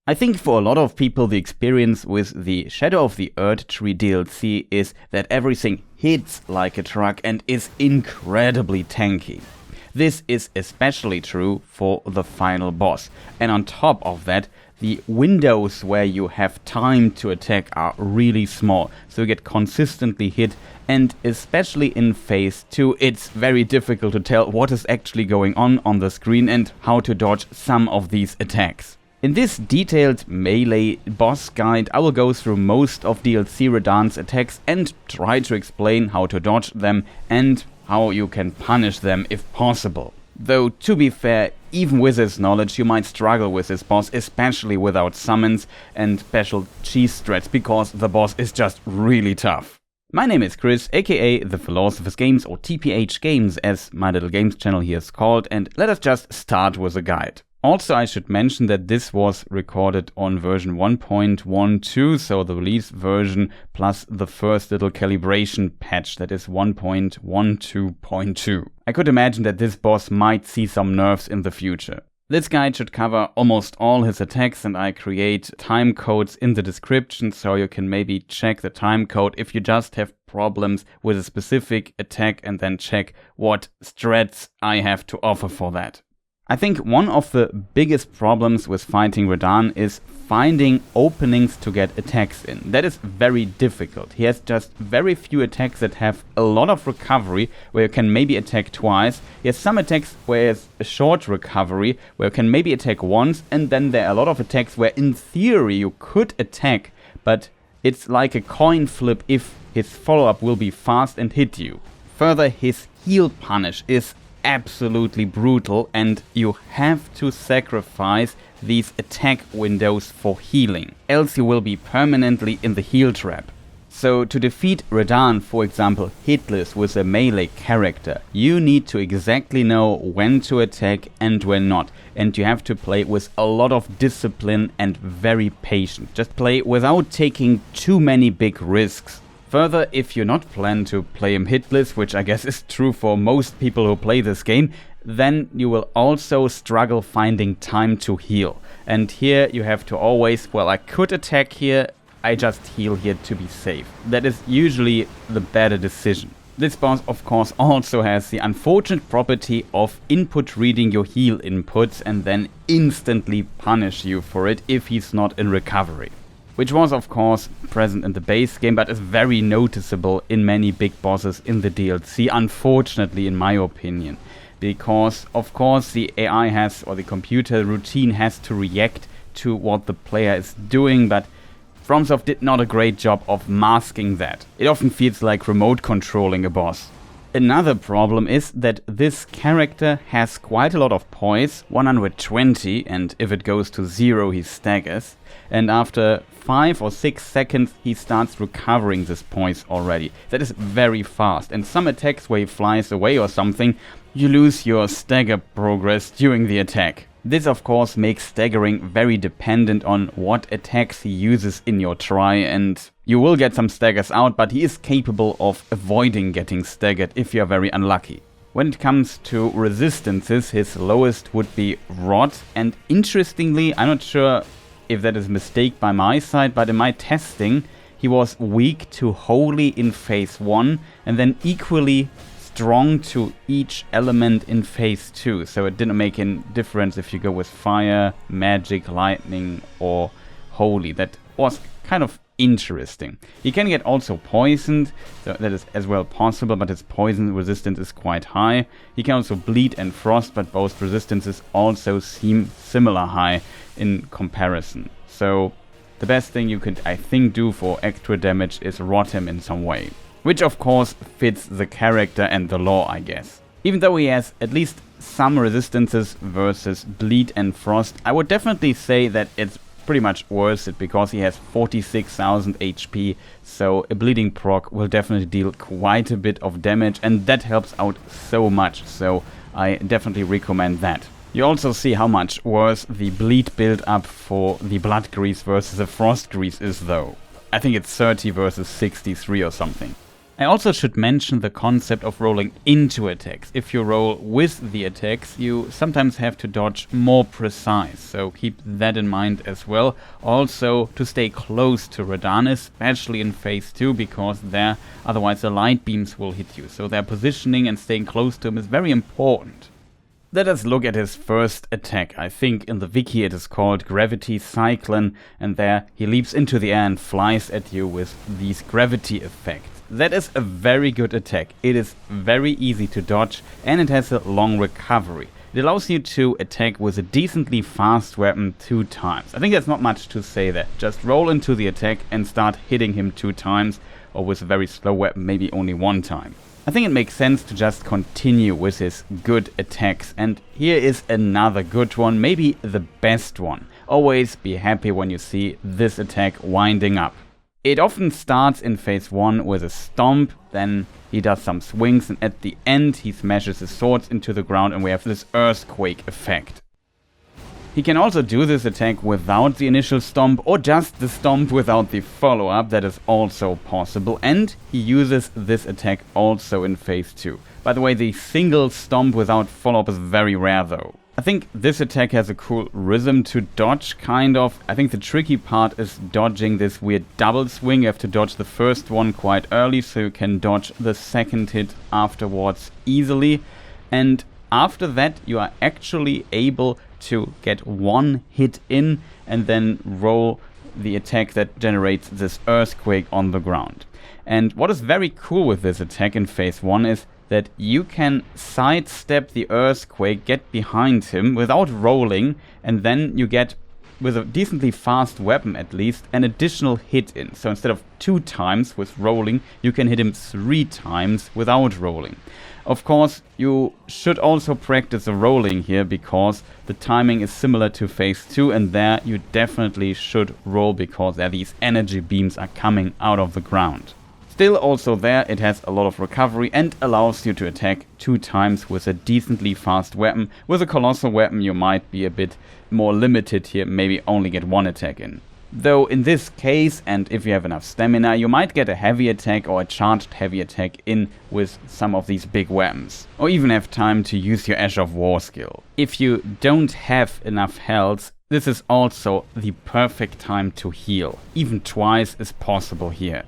I think for a lot of people the experience with the Shadow of the Erdtree DLC is that everything hits like a truck and is incredibly tanky. This is especially true for the final boss, and on top of that, the windows where you have time to attack are really small, so you get consistently hit, and especially in phase 2 it's very difficult to tell what is actually going on the screen and how to dodge some of these attacks. In this detailed melee boss guide I will go through most of DLC Radahn's attacks and try to explain how to dodge them and how you can punish them if possible. Though to be fair, even with this knowledge you might struggle with this boss, especially without summons and special cheese strats, because the boss is just really tough. My name is Chris, aka The Philosopher's Games, or TPhGames as my little games channel here is called, and let us just start with the guide. Also, I should mention that this was recorded on version 1.12, so the release version plus the first little calibration patch that is 1.12.2. I could imagine that this boss might see some nerfs in the future. This guide should cover almost all his attacks, and I create time codes in the description, so you can maybe check the time code if you just have problems with a specific attack and then check what strats I have to offer for that. I think one of the biggest problems with fighting Radahn is finding openings to get attacks in. That is very difficult. He has just very few attacks that have a lot of recovery, where you can maybe attack twice. He has some attacks where he has a short recovery, where you can maybe attack once, and then there are a lot of attacks where in theory you could attack, but it's like a coin flip if his follow-up will be fast and hit you. Further, his heal punish is absolutely brutal, and you have to sacrifice these attack windows for healing, else you will be permanently in the heal trap. So to defeat Radahn, for example, hitless with a melee character, you need to exactly know when to attack and when not, and you have to play with a lot of discipline and very patient. Just play without taking too many big risks. Further, if you not plan to play him hitless, which I guess is true for most people who play this game, then you will also struggle finding time to heal. And here you have to always, well, I could attack here, I just heal here to be safe. That is usually the better decision. This boss of course also has the unfortunate property of input reading your heal inputs and then instantly punish you for it if he's not in recovery. Which was of course present in the base game, but is very noticeable in many big bosses in the DLC, unfortunately in my opinion. Because of course the AI has, or the computer routine has to react to what the player is doing, but FromSoft did not a great job of masking that. It often feels like remote controlling a boss. Another problem is that this character has quite a lot of poise, 120, and if it goes to 0 he staggers, and after 5 or 6 seconds he starts recovering this poise already. That is very fast, and some attacks where he flies away or something, you lose your stagger progress during the attack. This of course makes staggering very dependent on what attacks he uses in your try, and you will get some staggers out, but he is capable of avoiding getting staggered if you are very unlucky. When it comes to resistances, his lowest would be Rot, and interestingly, I'm not sure if that is a mistake by my side, but in my testing he was weak to Holy in phase 1 and then equally strong to each element in phase 2, so it didn't make a difference if you go with fire, magic, lightning or holy. That was kind of interesting. He can get also poisoned, so that is as well possible, but his poison resistance is quite high. He can also bleed and frost, but both resistances also seem similar high in comparison. So the best thing you could, I think, do for extra damage is rot him in some way. Which of course fits the character and the lore, I guess. Even though he has at least some resistances versus bleed and frost, I would definitely say that it's pretty much worth it because he has 46,000 HP, so a bleeding proc will definitely deal quite a bit of damage, and that helps out so much, so I definitely recommend that. You also see how much worse the bleed build up for the blood grease versus the frost grease is though. I think it's 30 versus 63 or something. I also should mention the concept of rolling into attacks. If you roll with the attacks, you sometimes have to dodge more precise, so keep that in mind as well. Also, to stay close to Radahn, especially in phase 2, because there otherwise the light beams will hit you. So their positioning and staying close to him is very important. Let us look at his first attack. I think in the wiki it is called Gravity Cyclone, and there he leaps into the air and flies at you with these gravity effects. That is a very good attack. It is very easy to dodge and it has a long recovery. It allows you to attack with a decently fast weapon 2 times. I think that's not much to say there. Just roll into the attack and start hitting him 2 times, or with a very slow weapon maybe only 1 time. I think it makes sense to just continue with his good attacks, and here is another good one, maybe the best one. Always be happy when you see this attack winding up. It often starts in phase 1 with a stomp, then he does some swings, and at the end he smashes his swords into the ground and we have this earthquake effect. He can also do this attack without the initial stomp, or just the stomp without the follow-up. That is also possible, and he uses this attack also in phase 2. By the way, the single stomp without follow-up is very rare though. I think this attack has a cool rhythm to dodge, kind of. I think the tricky part is dodging this weird double swing. You have to dodge the first one quite early, so you can dodge the second hit afterwards easily. And after that, you are actually able to get 1 hit in and then roll the attack that generates this earthquake on the ground. And what is very cool with this attack in phase 1 is that you can sidestep the earthquake, get behind him without rolling, and then you get, with a decently fast weapon at least, an additional hit in. So instead of 2 times with rolling, you can hit him 3 times without rolling. Of course, you should also practice the rolling here, because the timing is similar to phase 2, and there you definitely should roll because there these energy beams are coming out of the ground. Still, also there it has a lot of recovery and allows you to attack 2 times with a decently fast weapon. With a colossal weapon you might be a bit more limited here, maybe only get 1 attack in. Though in this case, and if you have enough stamina, you might get a heavy attack or a charged heavy attack in with some of these big weapons. Or even have time to use your Ash of War skill. If you don't have enough health, this is also the perfect time to heal. Even twice is possible here.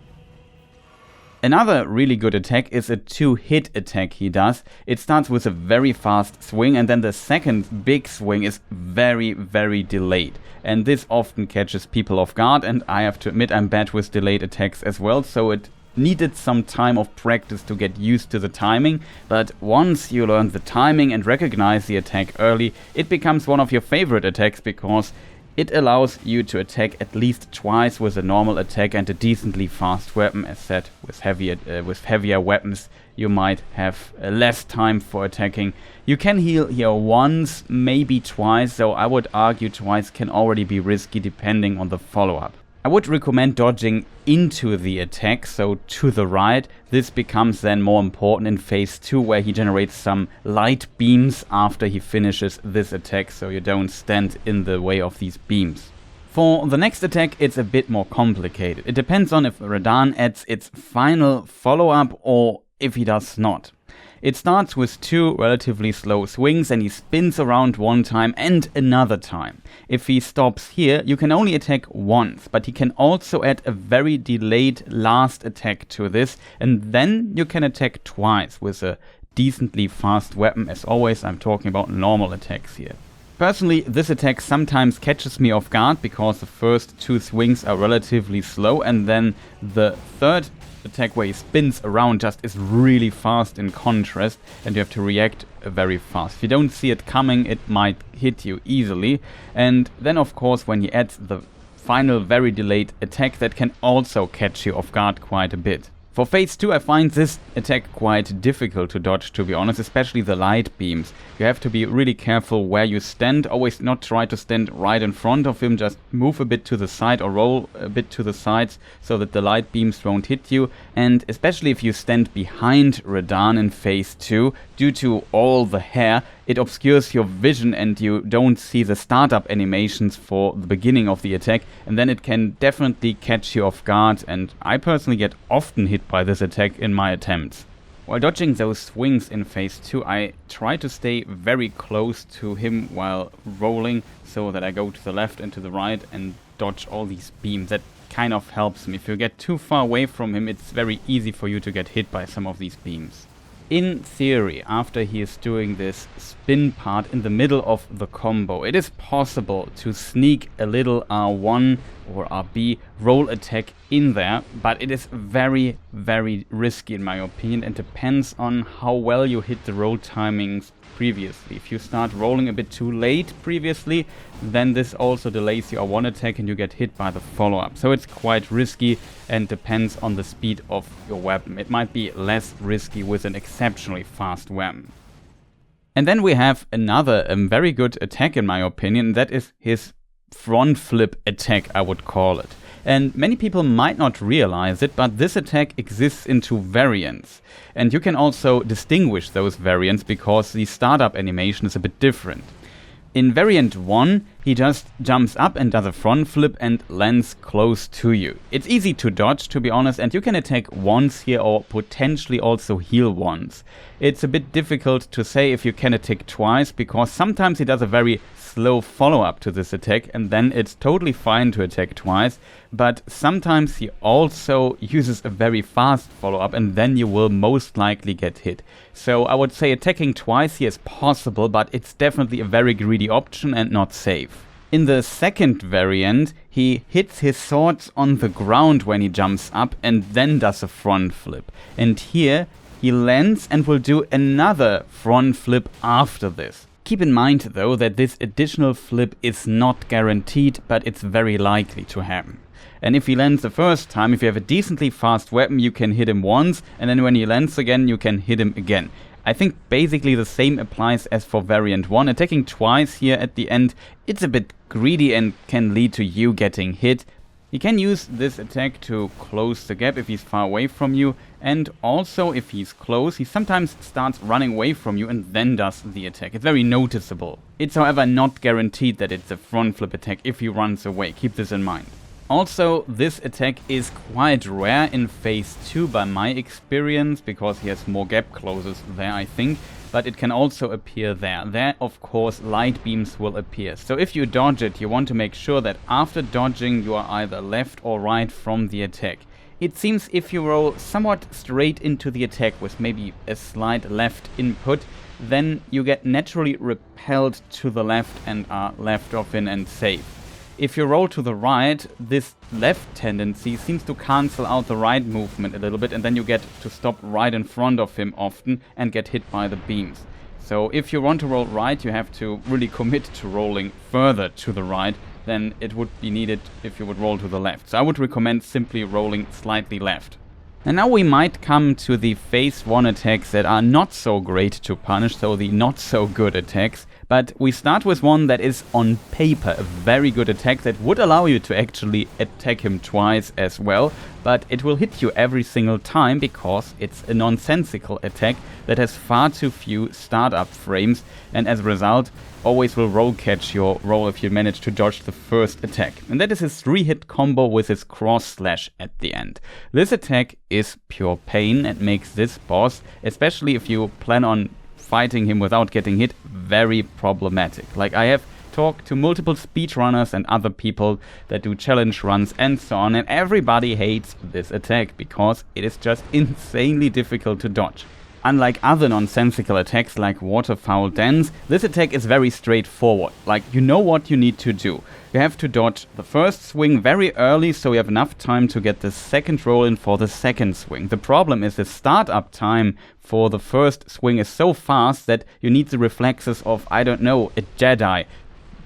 Another really good attack is a 2-hit attack he does. It starts with a very fast swing, and then the second big swing is very, very delayed. And this often catches people off guard, and I have to admit I'm bad with delayed attacks as well, so it needed some time of practice to get used to the timing. But once you learn the timing and recognize the attack early, it becomes one of your favorite attacks, because it allows you to attack at least twice with a normal attack and a decently fast weapon. As said, with heavier weapons you might have less time for attacking. You can heal here once, maybe twice, though I would argue twice can already be risky depending on the follow-up. I would recommend dodging into the attack, so to the right. This becomes then more important in phase 2, where he generates some light beams after he finishes this attack, so you don't stand in the way of these beams. For the next attack it's a bit more complicated. It depends on if Radahn adds its final follow-up or if he does not. It starts with 2 relatively slow swings, and he spins around 1 time and another time. If he stops here, you can only attack once, but he can also add a very delayed last attack to this, and then you can attack twice with a decently fast weapon. As always, I'm talking about normal attacks here. Personally, this attack sometimes catches me off guard because the first 2 swings are relatively slow, and then the third attack where he spins around just is really fast in contrast, and you have to react very fast. If you don't see it coming, it might hit you easily. And then of course when he adds the final very delayed attack, that can also catch you off guard quite a bit. For phase 2 I find this attack quite difficult to dodge, to be honest, especially the light beams. You have to be really careful where you stand, always not try to stand right in front of him, just move a bit to the side or roll a bit to the sides so that the light beams won't hit you. And especially if you stand behind Radahn in phase 2, due to all the hair, it obscures your vision and you don't see the startup animations for the beginning of the attack, and then it can definitely catch you off guard, and I personally get often hit by this attack in my attempts. While dodging those swings in phase 2, I try to stay very close to him while rolling, so that I go to the left and to the right and dodge all these beams. That kind of helps me. If you get too far away from him, it's very easy for you to get hit by some of these beams. In theory, after he is doing this spin part in the middle of the combo, it is possible to sneak a little R1 or RB roll attack in there, but it is very, very risky in my opinion, and depends on how well you hit the roll timings previously. If you start rolling a bit too late previously, then this also delays your R1 attack and you get hit by the follow-up. So it's quite risky and depends on the speed of your weapon. It might be less risky with an exceptionally fast weapon. And then we have another very good attack in my opinion, that is his front flip attack, I would call it. And many people might not realize it, but this attack exists in 2 variants. And you can also distinguish those variants because the startup animation is a bit different. In variant 1, he just jumps up and does a front flip and lands close to you. It's easy to dodge, to be honest, and you can attack once here or potentially also heal once. It's a bit difficult to say if you can attack twice, because sometimes he does a very slow follow-up to this attack and then it's totally fine to attack twice, but sometimes he also uses a very fast follow-up and then you will most likely get hit. So I would say attacking twice here is possible, but it's definitely a very greedy option and not safe. In the second variant, he hits his swords on the ground when he jumps up and then does a front flip. And here he lands and will do another front flip after this. Keep in mind though that this additional flip is not guaranteed, but it's very likely to happen. And if he lands the first time, if you have a decently fast weapon, you can hit him once, and then when he lands again, you can hit him again. I think basically the same applies as for variant 1. Attacking twice here at the end, it's a bit greedy and can lead to you getting hit. You can use this attack to close the gap if he's far away from you, and also if he's close, he sometimes starts running away from you and then does the attack. It's very noticeable. It's however not guaranteed that it's a front flip attack if he runs away. Keep this in mind. Also, this attack is quite rare in phase 2 by my experience, because he has more gap closes there, I think, but it can also appear there. There, of course, light beams will appear. So if you dodge it, you want to make sure that after dodging you are either left or right from the attack. It seems if you roll somewhat straight into the attack with maybe a slight left input, then you get naturally repelled to the left and are left off in and safe. If you roll to the right, this left tendency seems to cancel out the right movement a little bit, and then you get to stop right in front of him often and get hit by the beams. So if you want to roll right, you have to really commit to rolling further to the right than it would be needed if you would roll to the left. So I would recommend simply rolling slightly left. And now we might come to the phase 1 attacks that are not so great to punish, so the not so good attacks. But we start with one that is on paper a very good attack that would allow you to actually attack him twice as well, but it will hit you every single time because it's a nonsensical attack that has far too few startup frames, and as a result always will roll catch your roll if you manage to dodge the first attack. And that is his 3-hit combo with his cross slash at the end. This attack is pure pain and makes this boss, especially if you plan on fighting him without getting hit, very problematic. Like, I have talked to multiple speedrunners and other people that do challenge runs and so on, and everybody hates this attack because it is just insanely difficult to dodge. Unlike other nonsensical attacks like Waterfowl Dance, this attack is very straightforward. Like, you know what you need to do. You have to dodge the first swing very early so you have enough time to get the second roll in for the second swing. The problem is the startup time for the first swing is so fast that you need the reflexes of, I don't know, a Jedi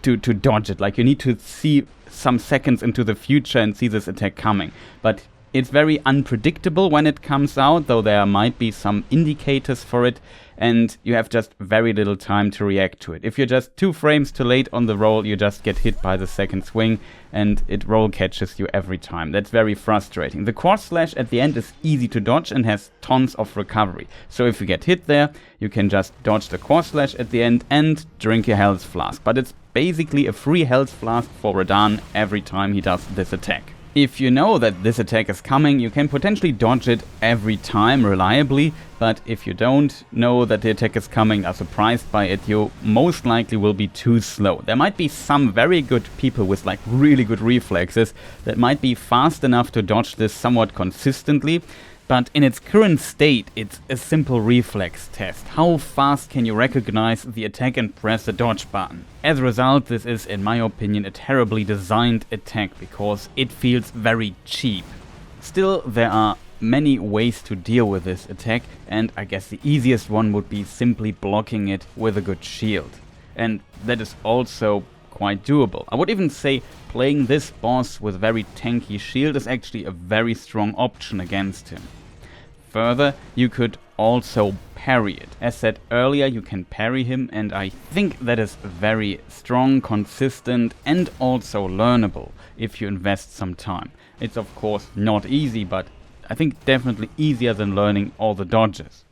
to dodge it. Like, you need to see some seconds into the future and see this attack coming. But It's very unpredictable when it comes out, though there might be some indicators for it, and you have just very little time to react to it. If you're just 2 frames too late on the roll, you just get hit by the second swing, and it roll catches you every time. That's very frustrating. The cross slash at the end is easy to dodge and has tons of recovery. So if you get hit there, you can just dodge the cross slash at the end and drink your health flask. But it's basically a free health flask for Radahn every time he does this attack. If you know that this attack is coming, you can potentially dodge it every time reliably, but if you don't know that the attack is coming, are surprised by it, you most likely will be too slow. There might be some very good people with like really good reflexes that might be fast enough to dodge this somewhat consistently, but in its current state, it's a simple reflex test. How fast can you recognize the attack and press the dodge button? As a result, this is, in my opinion, a terribly designed attack because it feels very cheap. Still, there are many ways to deal with this attack, and I guess the easiest one would be simply blocking it with a good shield. And that is also quite doable. I would even say playing this boss with a very tanky shield is actually a very strong option against him. Further, you could also parry it. As said earlier, you can parry him, and I think that is very strong, consistent, and also learnable if you invest some time. It's of course not easy, but I think definitely easier than learning all the dodges.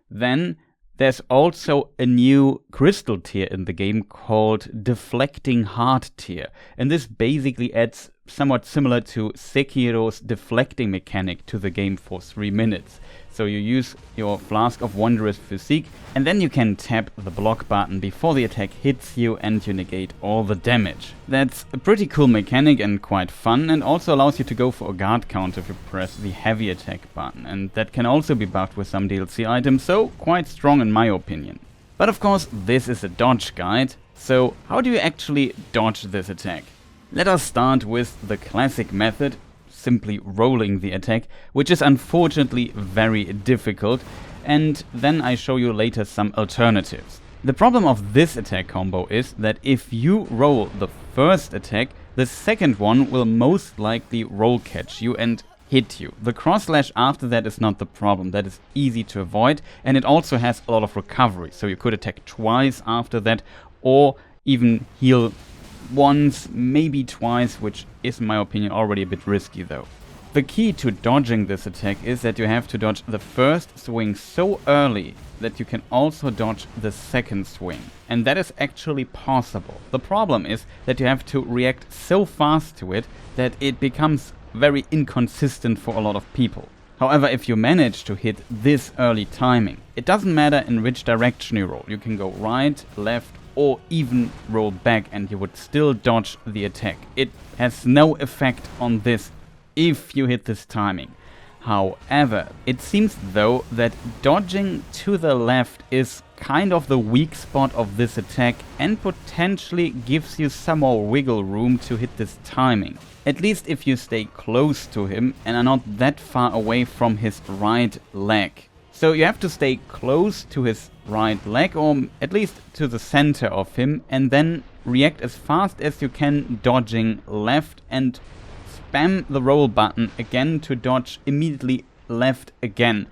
Then there's also a new crystal tier in the game called Deflecting Heart tier, and this basically adds somewhat similar to Sekiro's deflecting mechanic to the game for 3 minutes. So you use your Flask of Wondrous Physique, and then you can tap the block button before the attack hits you and you negate all the damage. That's a pretty cool mechanic and quite fun, and also allows you to go for a guard count if you press the heavy attack button, and that can also be buffed with some DLC items, so quite strong in my opinion. But of course this is a dodge guide, so how do you actually dodge this attack? Let us start with the classic method, simply rolling the attack, which is unfortunately very difficult, and then I show you later some alternatives. The problem of this attack combo is that if you roll the first attack, the second one will most likely roll catch you and hit you. The cross slash after that is not the problem, that is easy to avoid, and it also has a lot of recovery, so you could attack twice after that, or even heal once, maybe twice, which is in my opinion already a bit risky though. The key to dodging this attack is that you have to dodge the first swing so early that you can also dodge the second swing. And that is actually possible. The problem is that you have to react so fast to it that it becomes very inconsistent for a lot of people. However, if you manage to hit this early timing, it doesn't matter in which direction you roll. You can go right, left, or even roll back and you would still dodge the attack. It has no effect on this if you hit this timing. However, it seems though that dodging to the left is kind of the weak spot of this attack and potentially gives you some more wiggle room to hit this timing. At least if you stay close to him and are not that far away from his right leg. So you have to stay close to his right leg, or at least to the center of him, and then react as fast as you can dodging left and spam the roll button again to dodge immediately left again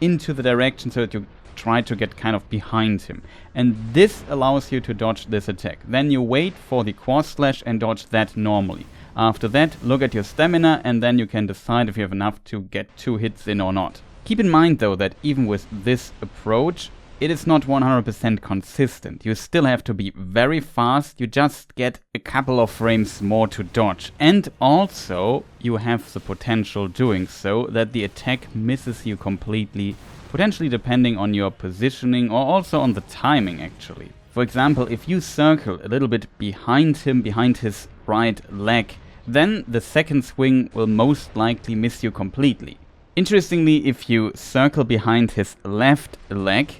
into the direction so that you try to get kind of behind him. And this allows you to dodge this attack. Then you wait for the cross slash and dodge that normally. After that, look at your stamina and then you can decide if you have enough to get 2 hits in or not. Keep in mind though that even with this approach, it is not 100% consistent. You still have to be very fast, you just get a couple of frames more to dodge. And also, you have the potential doing so that the attack misses you completely, potentially depending on your positioning or also on the timing actually. For example, if you circle a little bit behind him, behind his right leg, then the second swing will most likely miss you completely. Interestingly, if you circle behind his left leg,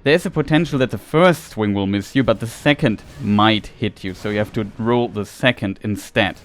there's a potential that the first swing will miss you, but the second might hit you, so you have to roll the second instead.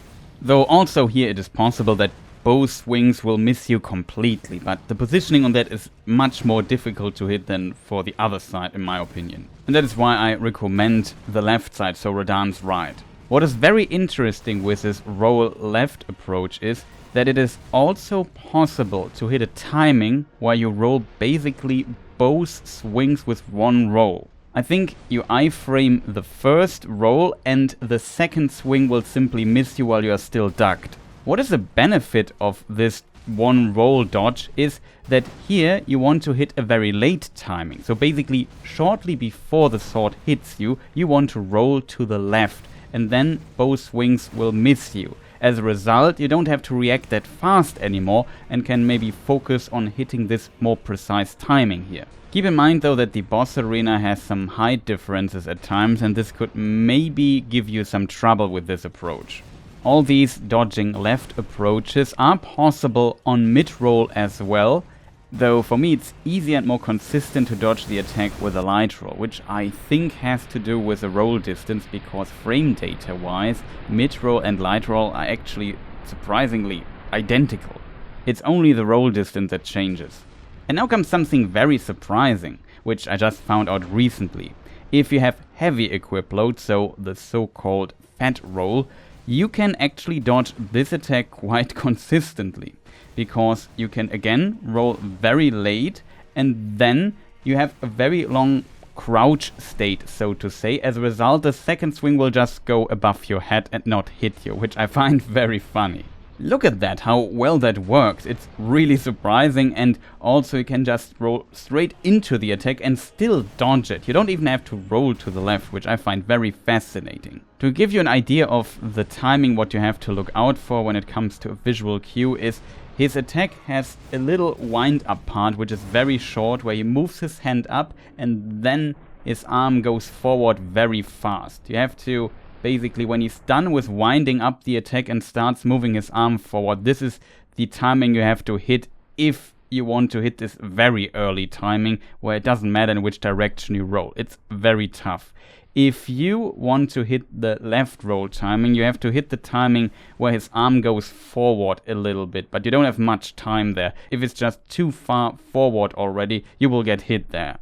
Though also here it is possible that both swings will miss you completely, but the positioning on that is much more difficult to hit than for the other side in my opinion. And that is why I recommend the left side, so Radahn's right. What is very interesting with this roll left approach is that it is also possible to hit a timing where you roll basically both swings with one roll. I think you iframe the first roll and the second swing will simply miss you while you are still ducked. What is the benefit of this one roll dodge is that here you want to hit a very late timing. So basically shortly before the sword hits you, you want to roll to the left and then both swings will miss you. As a result, you don't have to react that fast anymore and can maybe focus on hitting this more precise timing here. Keep in mind though that the boss arena has some height differences at times and this could maybe give you some trouble with this approach. All these dodging left approaches are possible on mid-roll as well, though for me it's easier and more consistent to dodge the attack with a light roll, which I think has to do with the roll distance because frame data wise, mid-roll and light roll are actually surprisingly identical. It's only the roll distance that changes. And now comes something very surprising, which I just found out recently. If you have heavy equip load, so the so-called fat roll, you can actually dodge this attack quite consistently. Because you can again roll very late and then you have a very long crouch state, so to say. As a result, the second swing will just go above your head and not hit you, which I find very funny. Look at that, how well that works. It's really surprising, and also you can just roll straight into the attack and still dodge it. You don't even have to roll to the left, which I find very fascinating. To give you an idea of the timing, what you have to look out for when it comes to a visual cue is his attack has a little wind-up part, which is very short, where he moves his hand up and then his arm goes forward very fast. You have to basically, when he's done with winding up the attack and starts moving his arm forward, this is the timing you have to hit if you want to hit this very early timing where it doesn't matter in which direction you roll. It's very tough. If you want to hit the left roll timing, you have to hit the timing where his arm goes forward a little bit, but you don't have much time there. If it's just too far forward already, you will get hit there.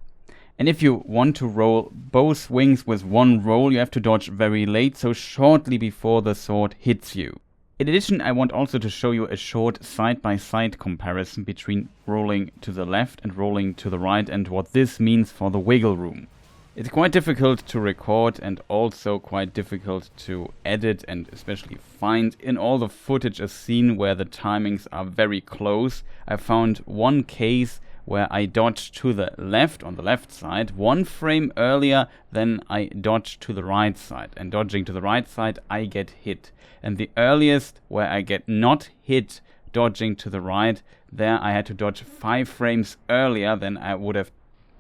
And if you want to roll both swings with one roll, you have to dodge very late, so shortly before the sword hits you. In addition, I want also to show you a short side-by-side comparison between rolling to the left and rolling to the right and what this means for the wiggle room. It's quite difficult to record and also quite difficult to edit and especially find in all the footage a scene where the timings are very close. I found one case where I dodged to the left on the left side 1 frame earlier than I dodged to the right side. And dodging to the right side, I get hit. And the earliest where I get not hit dodging to the right, there I had to dodge 5 frames earlier than I would have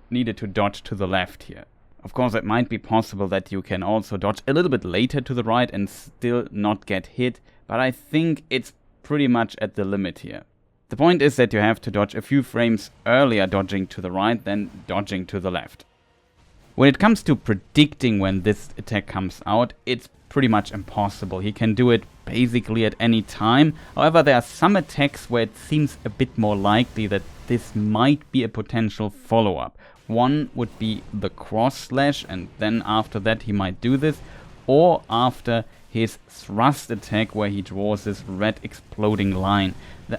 needed to dodge to the left here. Of course, it might be possible that you can also dodge a little bit later to the right and still not get hit, but I think it's pretty much at the limit here. The point is that you have to dodge a few frames earlier dodging to the right than dodging to the left. When it comes to predicting when this attack comes out, it's pretty much impossible. He can do it basically at any time. However, there are some attacks where it seems a bit more likely that this might be a potential follow-up. One would be the cross slash, and then after that he might do this, or after his thrust attack where he draws this red exploding line.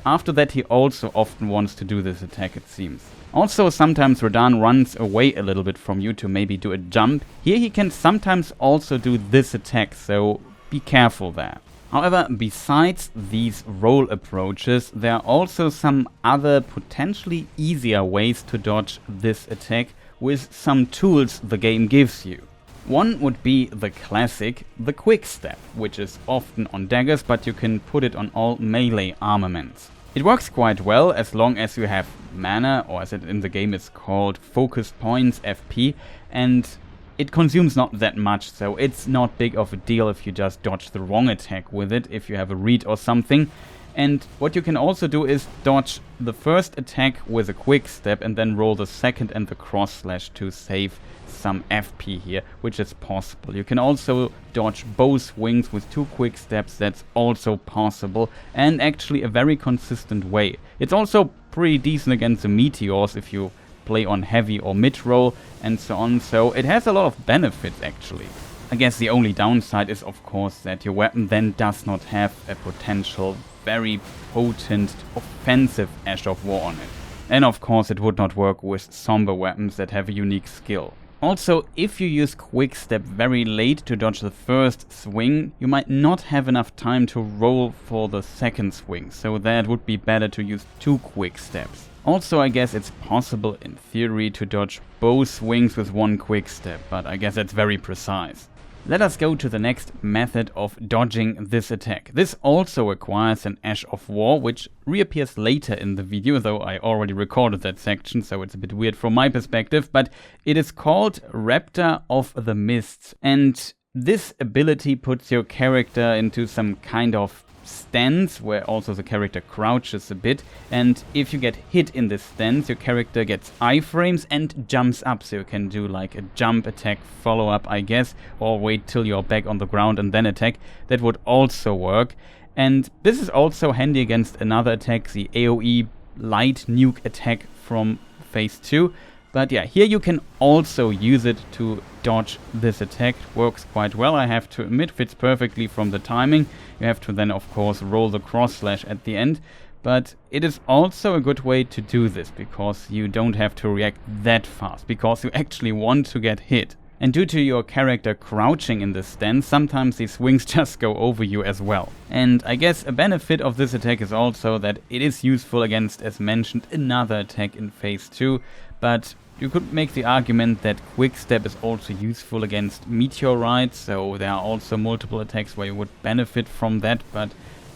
After that he also often wants to do this attack, it seems. Also sometimes Radahn runs away a little bit from you to maybe do a jump. Here he can sometimes also do this attack, so be careful there. However, besides these roll approaches, there are also some other potentially easier ways to dodge this attack with some tools the game gives you. One would be the classic, the quick step, which is often on daggers, but you can put it on all melee armaments. It works quite well as long as you have mana, or as it in the game is called focus points, FP, and it consumes not that much, so it's not big of a deal if you just dodge the wrong attack with it, if you have a read or something. And what you can also do is dodge the first attack with a quick step and then roll the second and the cross slash to save some FP here, which is possible. You can also dodge both wings with 2 quick steps, that's also possible, and actually a very consistent way. It's also pretty decent against the Meteors if you play on heavy or mid-roll and so on, so it has a lot of benefits actually. I guess the only downside is of course that your weapon then does not have a potential very potent offensive Ash of War on it. And of course it would not work with somber weapons that have a unique skill. Also, if you use Quick Step very late to dodge the first swing, you might not have enough time to roll for the second swing, so that would be better to use 2 Quick Steps. Also, I guess it's possible in theory to dodge both swings with 1 Quick Step, but I guess that's very precise. Let us go to the next method of dodging this attack. This also requires an Ash of War, which reappears later in the video, though I already recorded that section, so it's a bit weird from my perspective, but it is called Raptor of the Mists, and this ability puts your character into some kind of stance, where also the character crouches a bit, and if you get hit in this stance, your character gets iframes and jumps up, so you can do like a jump attack follow-up, I guess, or wait till you're back on the ground and then attack. That would also work, and this is also handy against another attack, the AoE light nuke attack from phase 2. But yeah, here you can also use it to dodge this attack. It works quite well, I have to admit, fits perfectly from the timing. You have to then of course roll the cross slash at the end. But it is also a good way to do this, because you don't have to react that fast, because you actually want to get hit. And due to your character crouching in this stance, sometimes these swings just go over you as well. And I guess a benefit of this attack is also that it is useful against, as mentioned, another attack in phase 2, but you could make the argument that Quick Step is also useful against Meteor, so there are also multiple attacks where you would benefit from that, but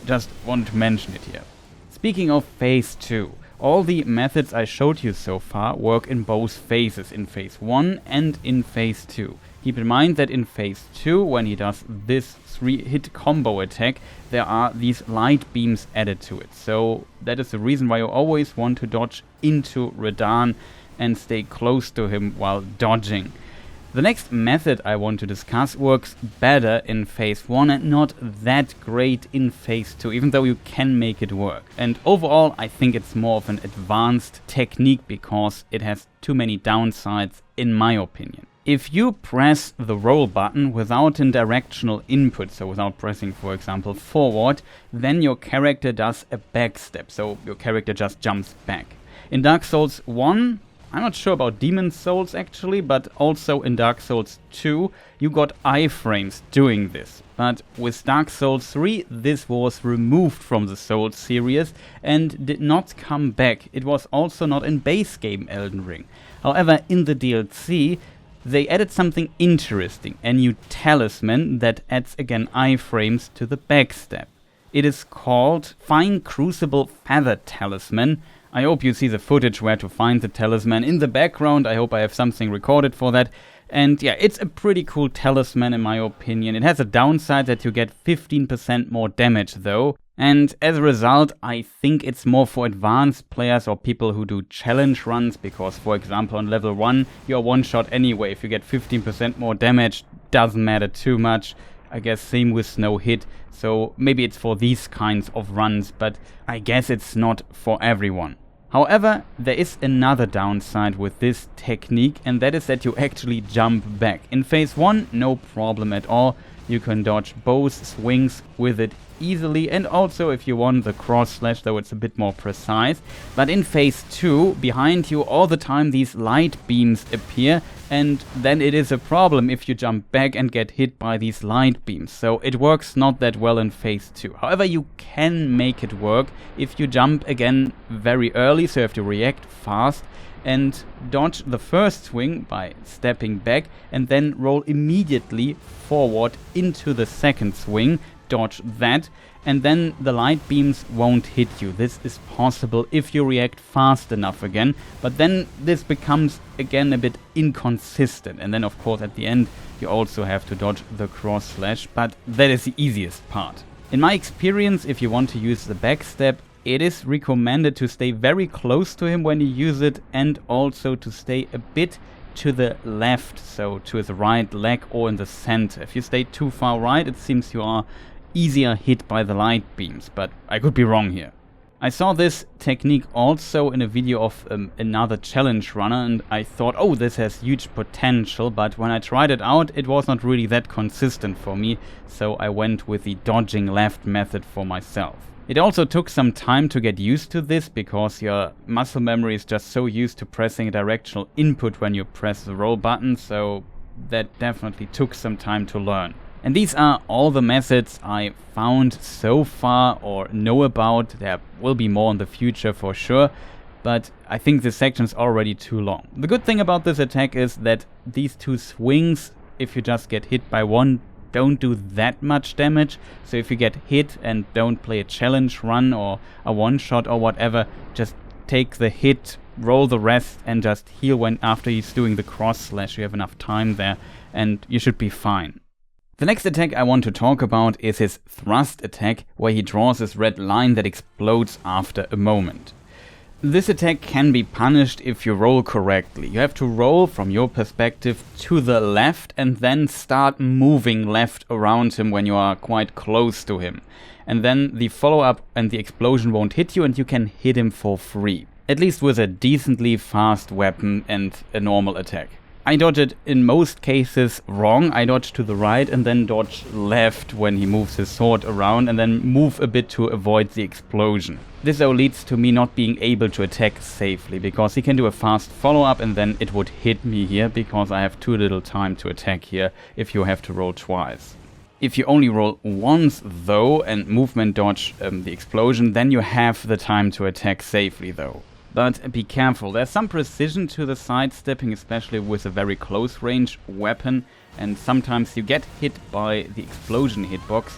just want to mention it here. Speaking of phase 2, all the methods I showed you so far work in both phases, in phase 1 and in phase 2. Keep in mind that in phase 2, when he does this 3-hit combo attack, there are these light beams added to it. So that is the reason why you always want to dodge into Radahn and stay close to him while dodging. The next method I want to discuss works better in phase 1 and not that great in phase 2, even though you can make it work. And overall I think it's more of an advanced technique because it has too many downsides in my opinion. If you press the roll button without a directional input, so without pressing for example forward, then your character does a backstep, so your character just jumps back. In Dark Souls 1, I'm not sure about Demon's Souls actually, but also in Dark Souls 2 you got iframes doing this. But with Dark Souls 3 this was removed from the Souls series and did not come back. It was also not in base game Elden Ring. However, in the DLC they added something interesting, a new talisman that adds again iframes to the backstep. It is called Fine Crucible Feather Talisman. I hope you see the footage where to find the talisman in the background. I hope I have something recorded for that. And yeah, it's a pretty cool talisman in my opinion. It has a downside that you get 15% more damage though. And as a result, I think it's more for advanced players or people who do challenge runs, because for example on level 1 you're one shot anyway. If you get 15% more damage, doesn't matter too much. I guess same with No Hit, so maybe it's for these kinds of runs, but I guess it's not for everyone. However, there is another downside with this technique, and that is that you actually jump back. In phase 1, no problem at all. You can dodge both swings with it easily, and also if you want the cross slash, though it's a bit more precise. But in phase 2, behind you all the time these light beams appear, and then it is a problem if you jump back and get hit by these light beams. So it works not that well in phase 2. However, you can make it work if you jump again very early, so you have to react fast and dodge the first swing by stepping back and then roll immediately forward into the second swing, dodge that, and then the light beams won't hit you. This is possible if you react fast enough again, but then this becomes again a bit inconsistent, and then of course at the end you also have to dodge the cross slash, but that is the easiest part. In my experience, if you want to use the backstep, it is recommended to stay very close to him when you use it, and also to stay a bit to the left, so to his right leg or in the center. If you stay too far right, it seems you are easier hit by the light beams, but I could be wrong here. I saw this technique also in a video of another challenge runner, and I thought, oh, this has huge potential, but when I tried it out, it was not really that consistent for me, so I went with the dodging left method for myself. It also took some time to get used to this, because your muscle memory is just so used to pressing a directional input when you press the roll button, so that definitely took some time to learn. And these are all the methods I found so far or know about. There will be more in the future for sure, but I think this section is already too long. The good thing about this attack is that these two swings, if you just get hit by one, don't do that much damage. So if you get hit and don't play a challenge run or a one-shot or whatever, just take the hit, roll the rest, and just heal when after he's doing the cross slash. You have enough time there and you should be fine. The next attack I want to talk about is his thrust attack, where he draws this red line that explodes after a moment. This attack can be punished if you roll correctly. You have to roll from your perspective to the left and then start moving left around him when you are quite close to him. And then the follow-up and the explosion won't hit you and you can hit him for free. At least with a decently fast weapon and a normal attack. I dodge it in most cases wrong. I dodge to the right and then dodge left when he moves his sword around, and then move a bit to avoid the explosion. This though leads to me not being able to attack safely, because he can do a fast follow-up and then it would hit me here, because I have too little time to attack here if you have to roll twice. If you only roll once though and movement dodge the explosion, then you have the time to attack safely though. But be careful, there's some precision to the sidestepping, especially with a very close range weapon, and sometimes you get hit by the explosion hitbox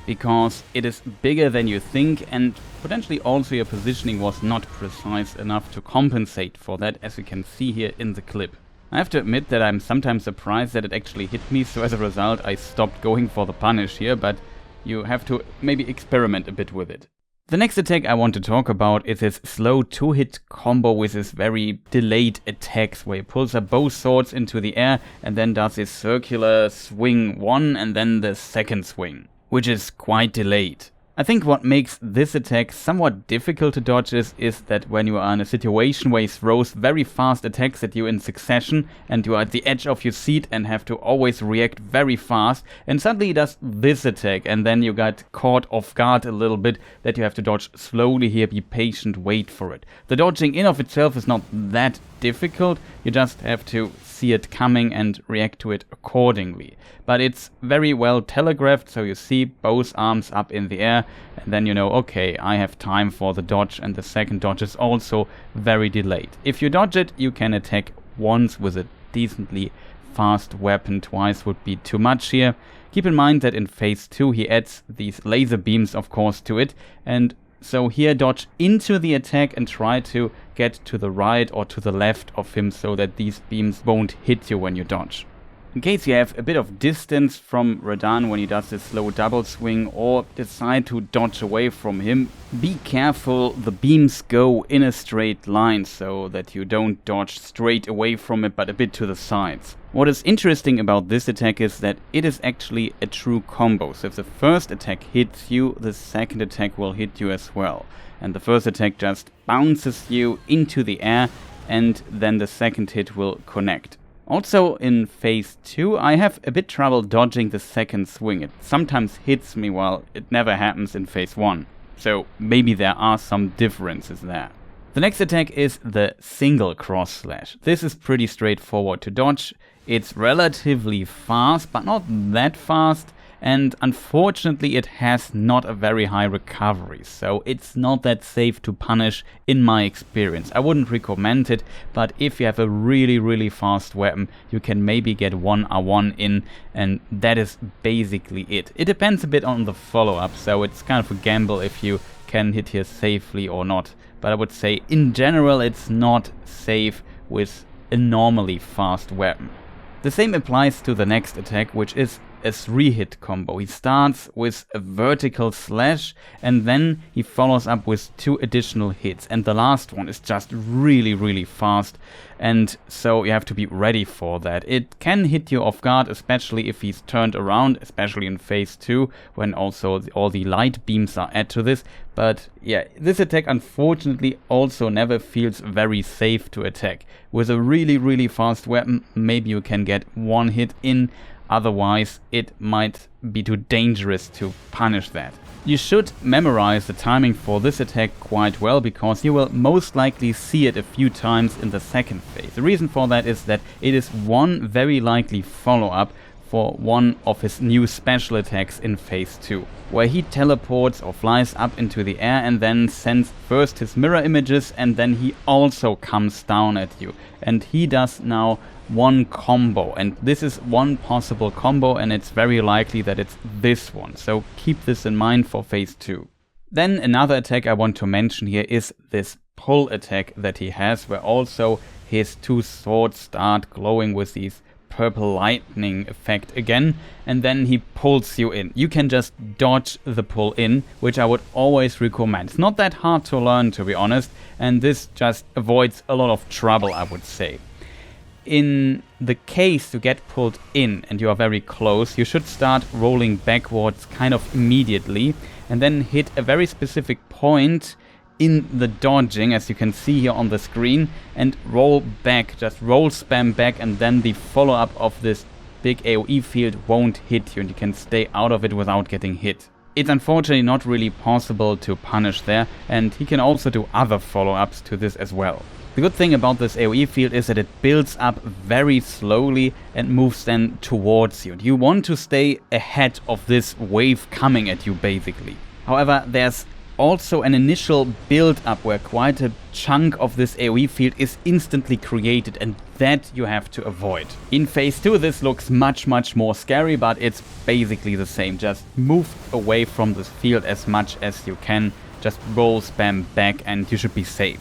because it is bigger than you think, and potentially also your positioning was not precise enough to compensate for that, as you can see here in the clip. I have to admit that I'm sometimes surprised that it actually hit me, so as a result I stopped going for the punish here, but you have to maybe experiment a bit with it. The next attack I want to talk about is his slow 2-hit combo with his very delayed attacks, where he pulls up both swords into the air and then does his circular swing one and then the second swing, which is quite delayed. I think what makes this attack somewhat difficult to dodge is that when you are in a situation where he throws very fast attacks at you in succession and you are at the edge of your seat and have to always react very fast, and suddenly he does this attack and then you got caught off guard a little bit, that you have to dodge slowly here, be patient, wait for it. The dodging in of itself is not that difficult, you just have to see it coming and react to it accordingly. But it's very well telegraphed, so you see both arms up in the air and then you know, okay, I have time for the dodge, and the second dodge is also very delayed. If you dodge it, you can attack once with a decently fast weapon, twice would be too much here. Keep in mind that in phase 2 he adds these laser beams of course to it, and so here dodge into the attack and try to get to the right or to the left of him so that these beams won't hit you when you dodge. In case you have a bit of distance from Radahn when he does this slow double swing or decide to dodge away from him, be careful, the beams go in a straight line so that you don't dodge straight away from it but a bit to the sides. What is interesting about this attack is that it is actually a true combo, so if the first attack hits you, the second attack will hit you as well. And the first attack just bounces you into the air and then the second hit will connect. Also in phase 2 I have a bit trouble dodging the second swing. It sometimes hits me while it never happens in phase 1. So maybe there are some differences there. The next attack is the single cross slash. This is pretty straightforward to dodge. It's relatively fast, but not that fast, and unfortunately it has not a very high recovery, so it's not that safe to punish in my experience. I wouldn't recommend it, but if you have a really fast weapon, you can maybe get 1R1 in, and that is basically it. It depends a bit on the follow-up, so it's kind of a gamble if you can hit here safely or not. But I would say in general it's not safe with a normally fast weapon. The same applies to the next attack, which is a 3-hit combo. He starts with a vertical slash and then he follows up with 2 additional hits, and the last one is just really fast, and so you have to be ready for that. It can hit you off guard, especially if he's turned around, especially in phase 2 when also all the light beams are added to this. But yeah, this attack unfortunately also never feels very safe to attack. With a really fast weapon, maybe you can get 1 hit in, otherwise it might be too dangerous to punish that. You should memorize the timing for this attack quite well, because you will most likely see it a few times in the second phase. The reason for that is that it is one very likely follow-up for one of his new special attacks in phase 2, where he teleports or flies up into the air and then sends first his mirror images, and then he also comes down at you. And he does now 1 combo, and this is one possible combo, and it's very likely that it's this one, so keep this in mind for phase 2. Then another attack I want to mention here is this pull attack that he has, where also his 2 swords start glowing with these purple lightning effect again, and then he pulls you in. You can just dodge the pull in, which I would always recommend. It's not that hard to learn, to be honest, and this just avoids a lot of trouble, I would say. In the case you get pulled in and you are very close, you should start rolling backwards kind of immediately and then hit a very specific point in the dodging, as you can see here on the screen, and roll back, just roll spam back, and then the follow-up of this big AoE field won't hit you and you can stay out of it without getting hit. It's unfortunately not really possible to punish there, and he can also do other follow-ups to this as well. The good thing about this AoE field is that it builds up very slowly and moves then towards you. You want to stay ahead of this wave coming at you, basically. However, there's also an initial build-up where quite a chunk of this AoE field is instantly created, and that you have to avoid. In phase 2 this looks much more scary, but it's basically the same. Just move away from this field as much as you can, just roll spam back and you should be safe.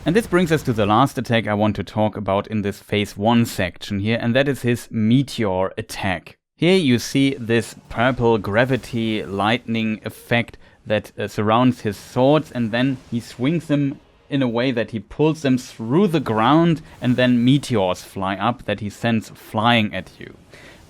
And this brings us to the last attack I want to talk about in this phase 1 section here, and that is his Meteor attack. Here you see this purple gravity lightning effect that surrounds his swords, and then he swings them in a way that he pulls them through the ground, and then meteors fly up that he sends flying at you.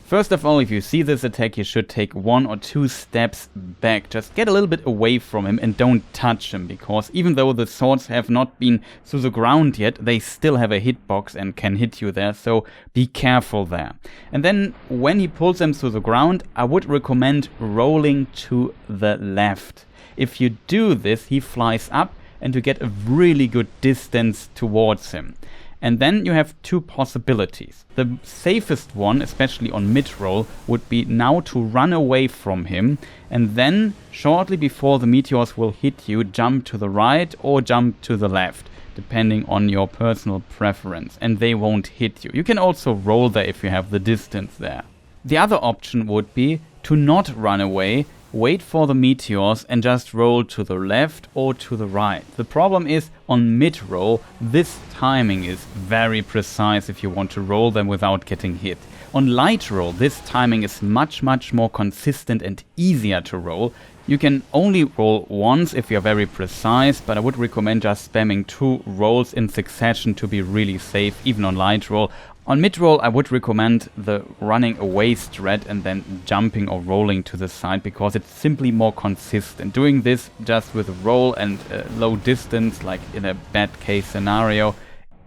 First of all, if you see this attack, you should take 1 or 2 steps back. Just get a little bit away from him and don't touch him, because even though the swords have not been through the ground yet, they still have a hitbox and can hit you there, so be careful there. And then when he pulls them through the ground, I would recommend rolling to the left. If you do this, he flies up and you get a really good distance towards him. And then you have 2 possibilities. The safest one, especially on mid-roll, would be now to run away from him, and then shortly before the meteors will hit you, jump to the right or jump to the left, depending on your personal preference, and they won't hit you. You can also roll there if you have the distance there. The other option would be to not run away, wait for the meteors and just roll to the left or to the right. The problem is on mid-roll, this timing is very precise if you want to roll them without getting hit. On light roll, this timing is much more consistent and easier to roll. You can only roll once if you're very precise, but I would recommend just spamming 2 rolls in succession to be really safe, even on light roll. On mid-roll, I would recommend the running away strat and then jumping or rolling to the side, because it's simply more consistent. Doing this just with a roll and low distance, like in a bad case scenario,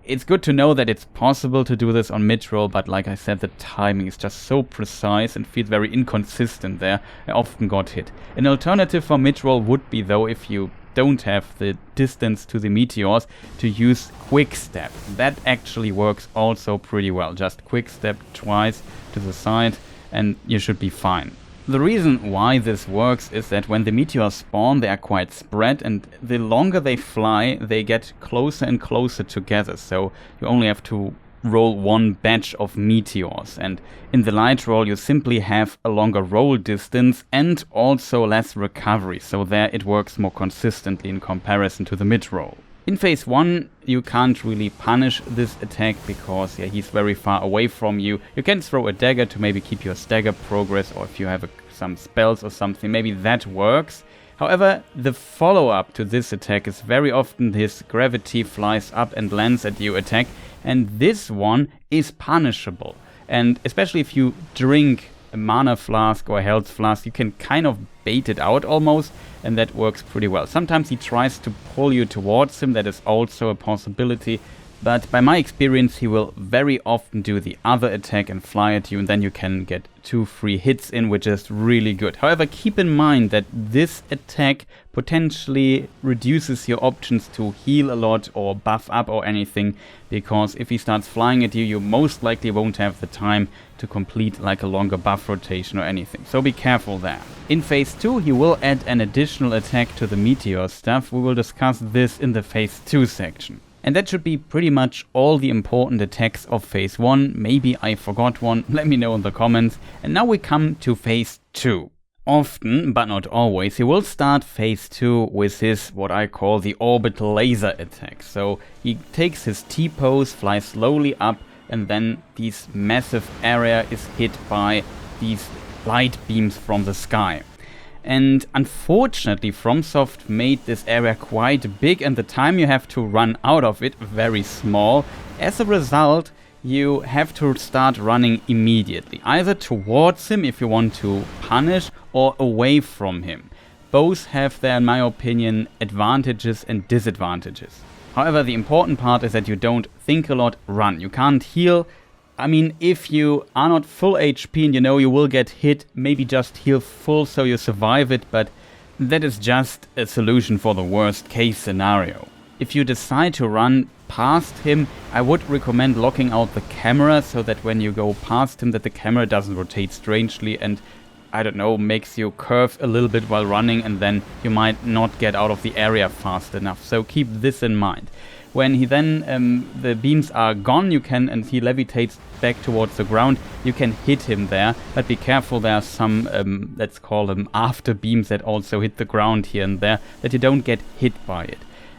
it's good to know that it's possible to do this on mid-roll, but like I said, the timing is just so precise and feels very inconsistent there. I often got hit. An alternative for mid-roll would be, though, if you don't have the distance to the meteors, to use quick step. That actually works also pretty well. Just quick step twice to the side and you should be fine. The reason why this works is that when the meteors spawn, they are quite spread, and the longer they fly, they get closer and closer together. So you only have to roll 1 batch of meteors, and in the light roll you simply have a longer roll distance and also less recovery, so there it works more consistently in comparison to the mid roll. In phase 1 you can't really punish this attack because he's very far away from you. You can throw a dagger to maybe keep your stagger progress, or if you have some spells or something, maybe that works. However, the follow-up to this attack is very often his gravity flies up and lands at you attack, and this one is punishable. And especially if you drink a mana flask or a health flask, you can kind of bait it out almost, and that works pretty well. Sometimes he tries to pull you towards him, that is also a possibility. But by my experience, he will very often do the other attack and fly at you, and then you can get 2 free hits in, which is really good. However, keep in mind that this attack potentially reduces your options to heal a lot or buff up or anything, because if he starts flying at you, you most likely won't have the time to complete like a longer buff rotation or anything. So be careful there. In phase 2, he will add an additional attack to the Meteor stuff. We will discuss this in the phase 2 section. And that should be pretty much all the important attacks of phase 1. Maybe I forgot one, let me know in the comments. And now we come to phase 2. Often, but not always, he will start phase 2 with his, what I call the orbital laser attack. So he takes his T-pose, flies slowly up, and then this massive area is hit by these light beams from the sky. And unfortunately, FromSoft made this area quite big, and the time you have to run out of it very small. As a result, you have to start running immediately, either towards him if you want to punish, or away from him. Both have their, in my opinion, advantages and disadvantages. However, the important part is that you don't think a lot, run. You can't heal. I mean, if you are not full HP and you know you will get hit, maybe just heal full so you survive it, but that is just a solution for the worst case scenario. If you decide to run past him, I would recommend locking out the camera so that when you go past him that the camera doesn't rotate strangely and, I don't know, makes you curve a little bit while running, and then you might not get out of the area fast enough. So keep this in mind. When he then, the beams are gone, you can, and he levitates back towards the ground, you can hit him there, but be careful, there are some, let's call them after beams that also hit the ground here and there, that you don't get hit by it.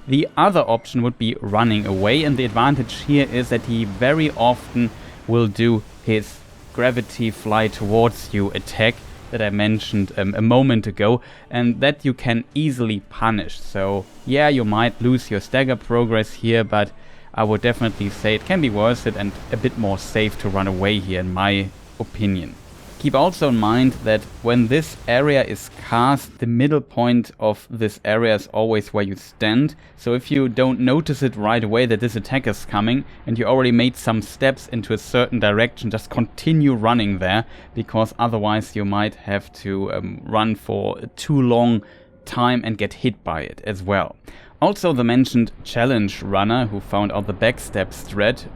The other option would be running away, and the advantage here is that he very often will do his gravity fly towards you attack that I mentioned a moment ago, and that you can easily punish. So yeah, you might lose your stagger progress here, but I would definitely say it can be worth it and a bit more safe to run away here, in my opinion. Keep also in mind that when this area is cast, the middle point of this area is always where you stand. So if you don't notice it right away that this attack is coming and you already made some steps into a certain direction, just continue running there, because otherwise you might have to run for too long time and get hit by it as well. Also, the mentioned challenge runner who found out the backstab strat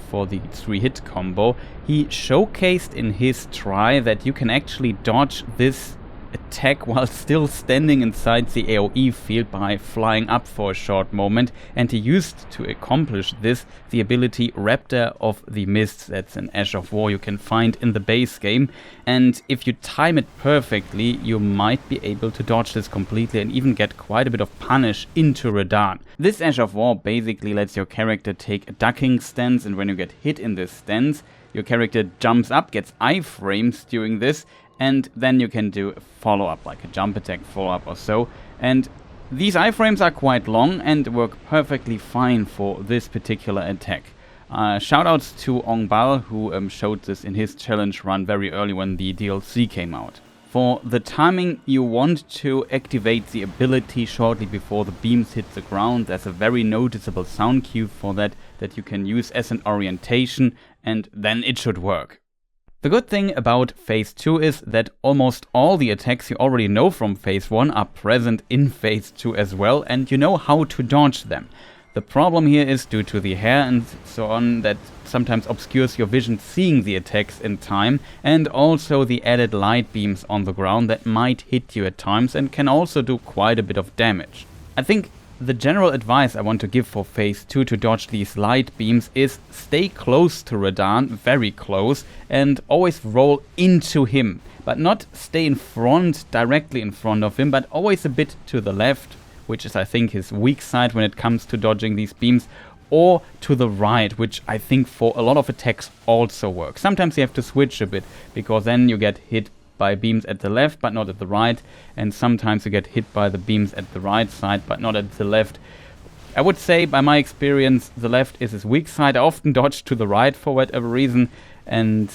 for the 3-hit combo, he showcased in his try that you can actually dodge this attack while still standing inside the AoE field by flying up for a short moment, and he used to accomplish this the ability Raptor of the Mists. That's an Ash of War you can find in the base game, and if you time it perfectly you might be able to dodge this completely and even get quite a bit of punish into Radahn. This Ash of War basically lets your character take a ducking stance, and when you get hit in this stance your character jumps up, gets iframes during this, and then you can do a follow-up, like a jump attack follow-up or so. And these iframes are quite long and work perfectly fine for this particular attack. Shoutouts to Ongbal, who showed this in his challenge run very early when the DLC came out. For the timing, you want to activate the ability shortly before the beams hit the ground. There's a very noticeable sound cue for that you can use as an orientation, and then it should work. The good thing about phase 2 is that almost all the attacks you already know from phase 1 are present in phase 2 as well, and you know how to dodge them. The problem here is due to the hair and so on that sometimes obscures your vision seeing the attacks in time, and also the added light beams on the ground that might hit you at times and can also do quite a bit of damage. I think the general advice I want to give for phase 2 to dodge these light beams is stay close to Radahn, very close, and always roll into him, but not stay in front, directly in front of him, but always a bit to the left which is I think his weak side when it comes to dodging these beams, or to the right, which I think for a lot of attacks also works. Sometimes you have to switch a bit, because then you get hit by beams at the left but not at the right, and sometimes you get hit by the beams at the right side but not at the left. I would say, by my experience, the left is his weak side. I often dodge to the right for whatever reason, and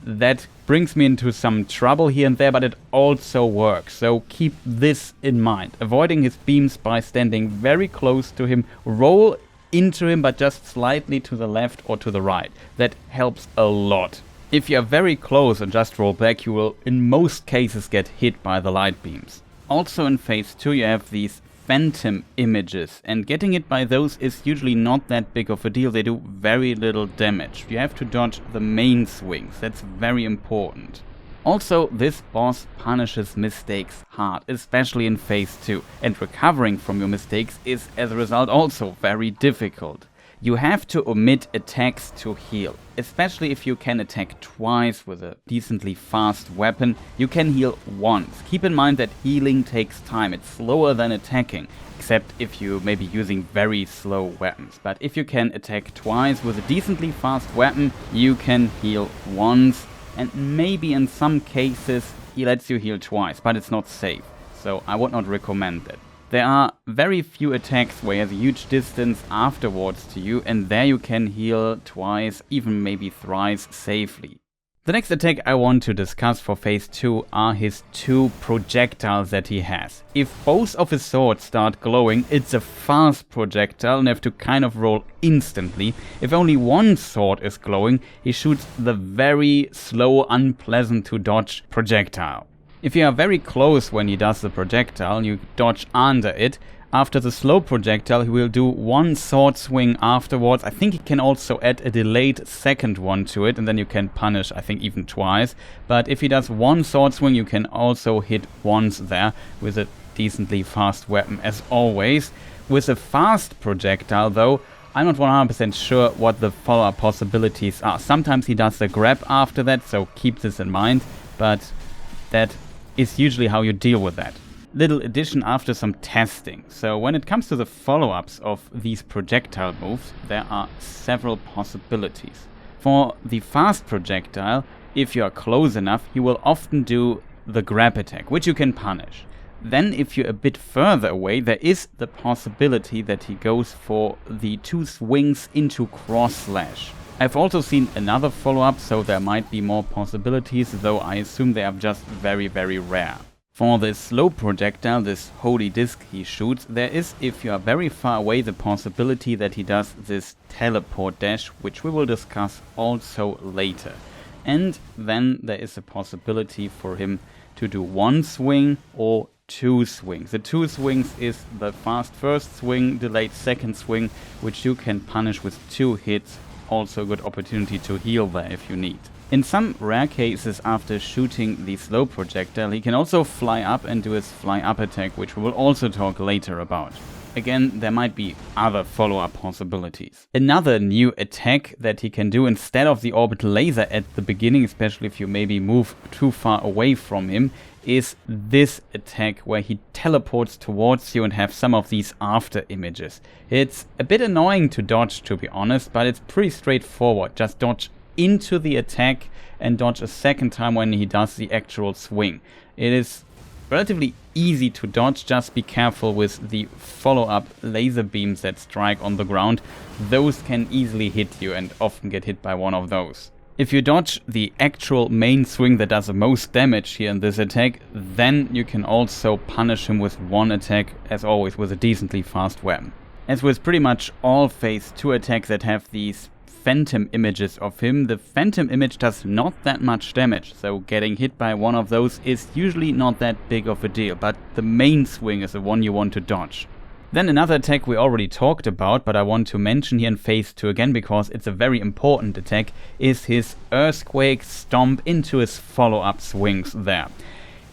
that brings me into some trouble here and there, but it also works. So keep this in mind. Avoiding his beams by standing very close to him, roll into him but just slightly to the left or to the right. That helps a lot. If you are very close and just roll back, you will in most cases get hit by the light beams. Also in phase 2 you have these phantom images, and getting hit by those is usually not that big of a deal. They do very little damage. You have to dodge the main swings. That's very important. Also, this boss punishes mistakes hard, especially in phase 2, and recovering from your mistakes is as a result also very difficult. You have to omit attacks to heal, especially if you can attack twice with a decently fast weapon. You can heal once. Keep in mind that healing takes time. It's slower than attacking, except if you may be using very slow weapons. But if you can attack twice with a decently fast weapon, you can heal once, and maybe in some cases he lets you heal twice, but it's not safe, so I would not recommend that. There are very few attacks where he has a huge distance afterwards to you, and there you can heal twice, even maybe thrice safely. The next attack I want to discuss for phase 2 are his 2 projectiles that he has. If both of his swords start glowing, it's a fast projectile and you have to kind of roll instantly. If only one sword is glowing, he shoots the very slow, unpleasant to dodge projectile. If you are very close when he does the projectile, you dodge under it. After the slow projectile, he will do one sword swing afterwards. I think he can also add a delayed second one to it, and then you can punish, I think, even twice. But if he does one sword swing, you can also hit once there with a decently fast weapon, as always. With a fast projectile, though, I'm not 100% sure what the follow-up possibilities are. Sometimes he does the grab after that, so keep this in mind, but that is usually how you deal with that. Little addition after some testing. So when it comes to the follow-ups of these projectile moves, there are several possibilities. For the fast projectile, if you are close enough, you will often do the grab attack, which you can punish. Then if you're a bit further away, there is the possibility that he goes for the 2 swings into cross slash. I've also seen another follow-up, so there might be more possibilities, though I assume they are just very, very rare. For the slow projectile, this holy disc he shoots, there is, if you are very far away, the possibility that he does this teleport dash, which we will discuss also later. And then there is a possibility for him to do 1 swing or 2 swings. The 2 swings is the fast first swing, delayed second swing, which you can punish with 2 hits. Also a good opportunity to heal there if you need. In some rare cases, after shooting the slow projectile, he can also fly up and do his fly up attack, which we will also talk later about. Again, there might be other follow-up possibilities. Another new attack that he can do instead of the orbital laser at the beginning, especially if you maybe move too far away from him, is this attack where he teleports towards you and have some of these after images. It's a bit annoying to dodge, to be honest, but it's pretty straightforward. Just dodge into the attack and dodge a second time when he does the actual swing. It is relatively easy to dodge, just be careful with the follow-up laser beams that strike on the ground. Those can easily hit you and often get hit by one of those. If you dodge the actual main swing that does the most damage here in this attack, then you can also punish him with 1 attack, as always with a decently fast weapon. As with pretty much all phase 2 attacks that have these phantom images of him, the phantom image does not that much damage, so getting hit by one of those is usually not that big of a deal, but the main swing is the one you want to dodge. Then another attack we already talked about, but I want to mention here in phase 2 again because it's a very important attack, is his Earthquake Stomp into his follow-up swings there.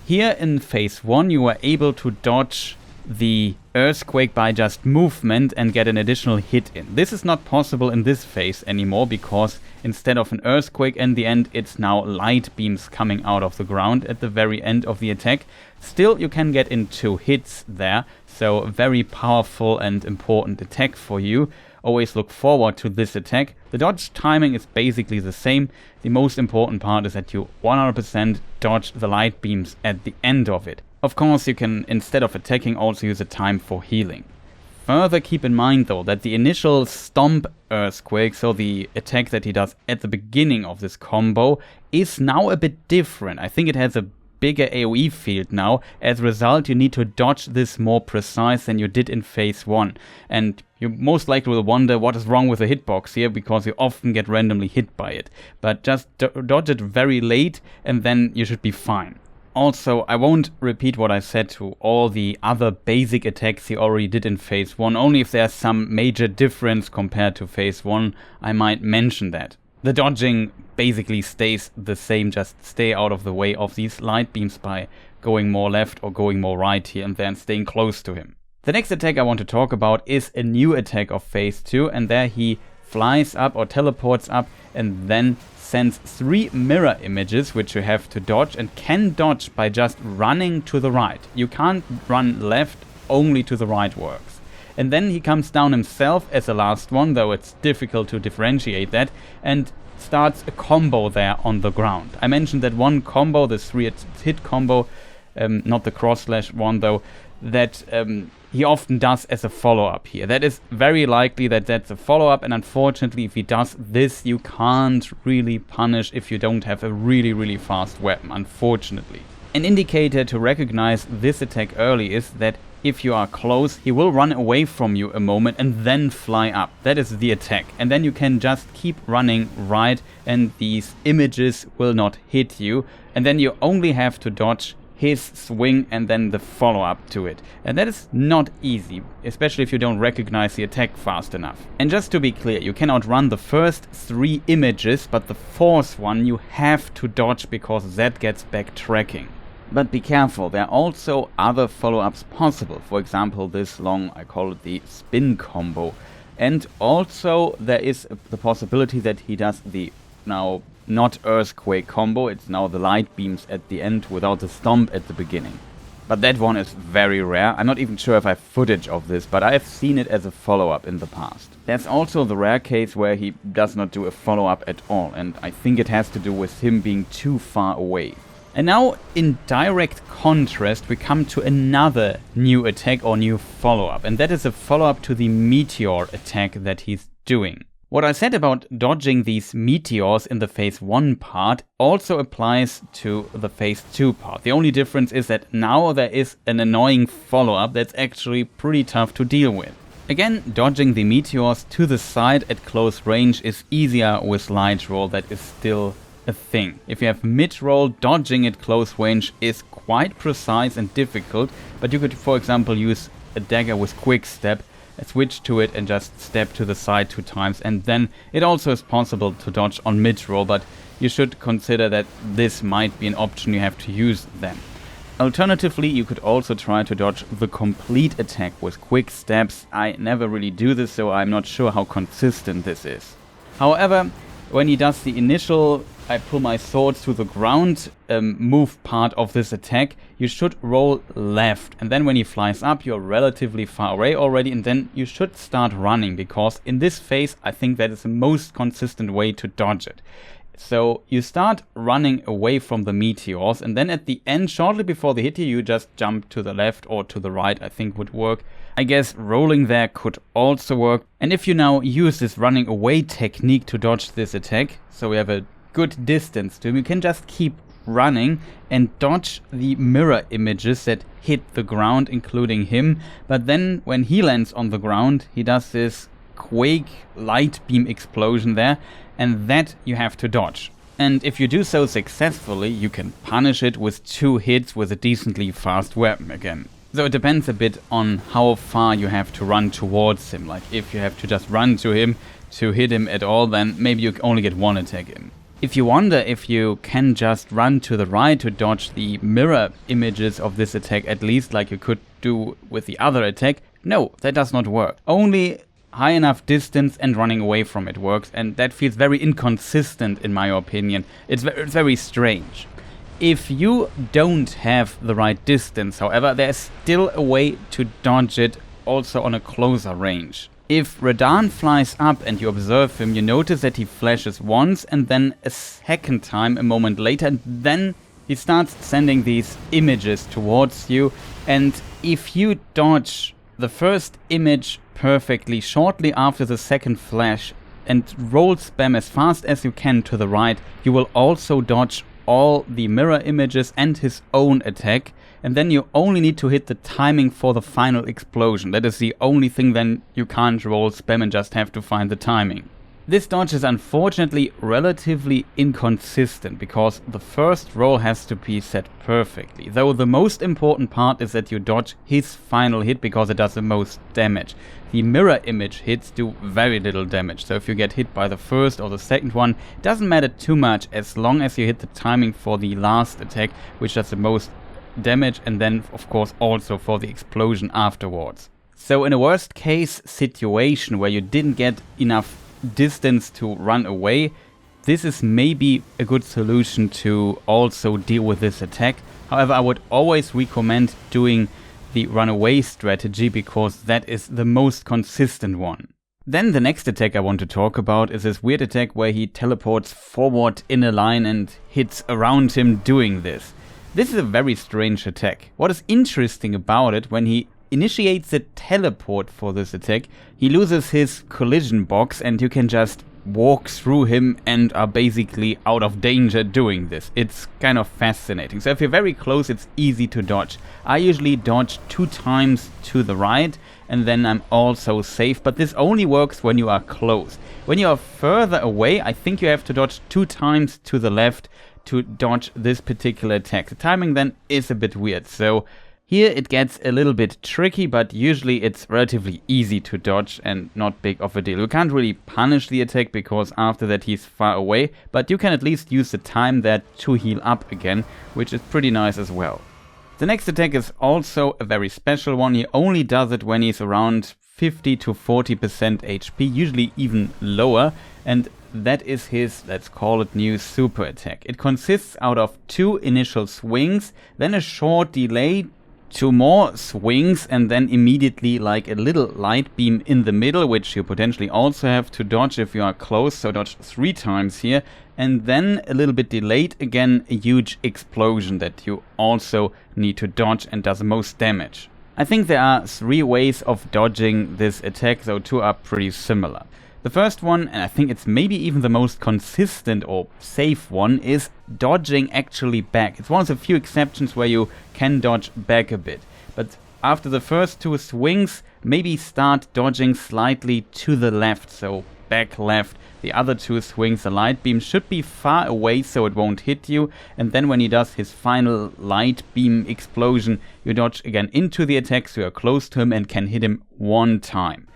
Here in phase 1 you were able to dodge the Earthquake by just movement and get an additional hit in. This is not possible in this phase anymore, because instead of an Earthquake in the end, it's now light beams coming out of the ground at the very end of the attack. Still, you can get in 2 hits there, so a very powerful and important attack for you. Always look forward to this attack. The dodge timing is basically the same. The most important part is that you 100% dodge the light beams at the end of it. Of course, you can, instead of attacking, also use a time for healing. Further, keep in mind though that the initial Stomp Earthquake, so the attack that he does at the beginning of this combo, is now a bit different. I think it has a bigger AoE field now. As a result, you need to dodge this more precise than you did in phase 1. And you most likely will wonder what is wrong with the hitbox here, because you often get randomly hit by it. But just dodge it very late and then you should be fine. Also, I won't repeat what I said to all the other basic attacks he already did in phase 1. Only if there's some major difference compared to phase 1, I might mention that. The dodging basically stays the same, just stay out of the way of these light beams by going more left or going more right here and then staying close to him. The next attack I want to talk about is a new attack of phase 2, and there he flies up or teleports up and then sends 3 mirror images which you have to dodge, and can dodge by just running to the right. You can't run left, only to the right works. And then he comes down himself as the last one, though it's difficult to differentiate that, and starts a combo there on the ground. I mentioned that one combo, the 3 hit combo, not the cross-slash one though, that he often does as a follow-up here. That is very likely that that's a follow-up, and unfortunately if he does this, you can't really punish if you don't have a really fast weapon, unfortunately. An indicator to recognize this attack early is that if you are close, he will run away from you a moment and then fly up. That is the attack. And then you can just keep running right and these images will not hit you. And then you only have to dodge his swing and then the follow-up to it. And that is not easy, especially if you don't recognize the attack fast enough. And just to be clear, you cannot run the first 3 images, but the 4th one you have to dodge because that gets backtracking. But be careful, there are also other follow-ups possible. For example, this long, I call it the spin combo. And also there is the possibility that he does the now not Earthquake combo. It's now the light beams at the end without the stomp at the beginning. But that one is very rare. I'm not even sure if I have footage of this, but I have seen it as a follow-up in the past. There's also the rare case where he does not do a follow-up at all, and I think it has to do with him being too far away. And now, in direct contrast, we come to another new attack or new follow-up, and that is a follow-up to the Meteor attack that he's doing. What I said about dodging these meteors in the phase 1 part also applies to the phase 2 part. The only difference is that now there is an annoying follow-up that's actually pretty tough to deal with. Again, dodging the meteors to the side at close range is easier with light roll. That is still a thing. If you have mid-roll, dodging at close range is quite precise and difficult, but you could, for example, use a dagger with quick step, switch to it and just step to the side 2 times, and then it also is possible to dodge on mid-roll, but you should consider that this might be an option you have to use then. Alternatively, you could also try to dodge the complete attack with quick steps. I never really do this, so I'm not sure how consistent this is. However, when he does the initial I pull my sword to the ground move part of this attack, you should roll left, and then when he flies up you're relatively far away already, and then you should start running, because in this phase I think that is the most consistent way to dodge it. So you start running away from the meteors, and then at the end, shortly before they hit you, you just jump to the left or to the right, I think would work. I guess rolling there could also work. And if you now use this running away technique to dodge this attack, so we have a good distance to him, you can just keep running and dodge the mirror images that hit the ground, including him. But then when he lands on the ground, he does this quake light beam explosion there, and that you have to dodge. And if you do so successfully, you can punish it with 2 hits with a decently fast weapon again. So it depends a bit on how far you have to run towards him. Like if you have to just run to him to hit him at all, then maybe you only get 1 attack in. If you wonder if you can just run to the right to dodge the mirror images of this attack, at least like you could do with the other attack. No, that does not work. Only high enough distance and running away from it works, and that feels very inconsistent in my opinion. It's very strange. If you don't have the right distance, however, there's still a way to dodge it also on a closer range. If Radahn flies up and you observe him, you notice that he flashes once and then a second time a moment later, and then he starts sending these images towards you, and if you dodge the first image perfectly shortly after the second flash and roll spam as fast as you can to the right, you will also dodge all the mirror images and his own attack, and then you only need to hit the timing for the final explosion. That is the only thing, then you can't roll spam and just have to find the timing. This dodge is unfortunately relatively inconsistent because the first roll has to be set perfectly, though the most important part is that you dodge his final hit because it does the most damage. The mirror image hits do very little damage, so if you get hit by the first or the second one, it doesn't matter too much as long as you hit the timing for the last attack, which does the most damage, and then of course also for the explosion afterwards. So in a worst case situation where you didn't get enough distance to run away, this is maybe a good solution to also deal with this attack. However, I would always recommend doing the runaway strategy because that is the most consistent one. Then the next attack I want to talk about is this weird attack where he teleports forward in a line and hits around him doing this. This is a very strange attack. What is interesting about it, when he initiates the teleport for this attack, he loses his collision box and you can just walk through him and are basically out of danger doing this. It's kind of fascinating. So if you're very close, it's easy to dodge. I usually dodge 2 times to the right and then I'm also safe, but this only works when you are close. When you are further away, I think you have to dodge 2 times to the left to dodge this particular attack. The timing then is a bit weird, so here it gets a little bit tricky, but usually it's relatively easy to dodge and not big of a deal. You can't really punish the attack because after that he's far away, but you can at least use the time there to heal up again, which is pretty nice as well. The next attack is also a very special one. He only does it when he's around 50 to 40% HP, usually even lower, and that is his, let's call it, new super attack. It consists out of 2 initial swings, then a short delay, 2 more swings, and then immediately like a little light beam in the middle, which you potentially also have to dodge if you are close, so dodge 3 times here, and then a little bit delayed again, a huge explosion that you also need to dodge and does the most damage. I think there are 3 ways of dodging this attack, though 2 are pretty similar. The first one, and I think it's maybe even the most consistent or safe one, is dodging actually back. It's one of the few exceptions where you can dodge back a bit. But after the first 2 swings, maybe start dodging slightly to the left, so back left. The other 2 swings, the light beam should be far away so it won't hit you. And then when he does his final light beam explosion, you dodge again into the attack so you're close to him and can hit him 1 time.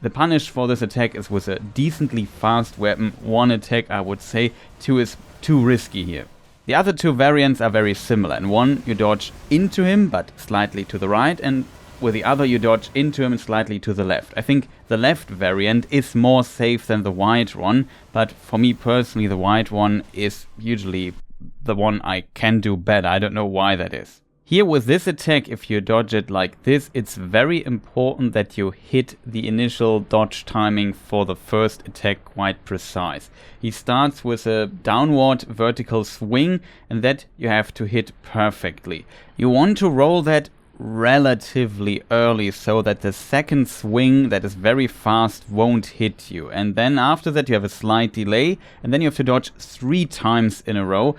The punish for this attack is with a decently fast weapon. 1 attack, I would say. 2 is too risky here. The other 2 variants are very similar. In one you dodge into him but slightly to the right, and with the other you dodge into him and slightly to the left. I think the left variant is more safe than the right one, but for me personally the right one is usually the one I can do better. I don't know why that is. Here with this attack, if you dodge it like this, it's very important that you hit the initial dodge timing for the first attack quite precise. He starts with a downward vertical swing and that you have to hit perfectly. You want to roll that relatively early so that the second swing that is very fast won't hit you. And then after that you have a slight delay and then you have to dodge 3 times in a row.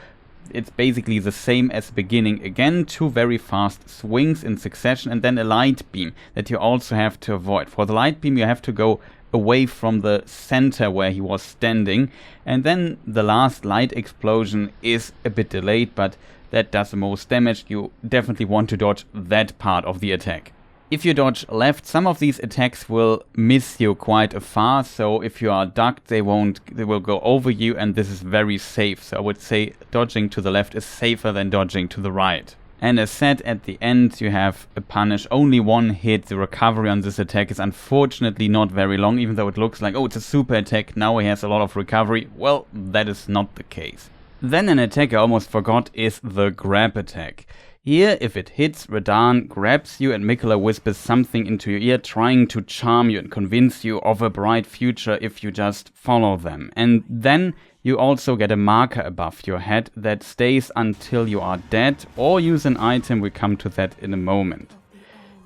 It's basically the same as the beginning. Again, 2 very fast swings in succession and then a light beam that you also have to avoid. For the light beam you have to go away from the center where he was standing, and then the last light explosion is a bit delayed, but that does the most damage. You definitely want to dodge that part of the attack. If you dodge left, some of these attacks will miss you quite far, so if you are ducked, they will go over you, and this is very safe. So I would say dodging to the left is safer than dodging to the right. And as said, at the end you have a punish, only one hit. The recovery on this attack is unfortunately not very long, even though it looks like, oh, it's a super attack, now he has a lot of recovery. Well, that is not the case. Then an attack I almost forgot is the grab attack. Here, if it hits, Radahn grabs you and Miquella whispers something into your ear, trying to charm you and convince you of a bright future if you just follow them. And then you also get a marker above your head that stays until you are dead, or use an item. We come to that in a moment.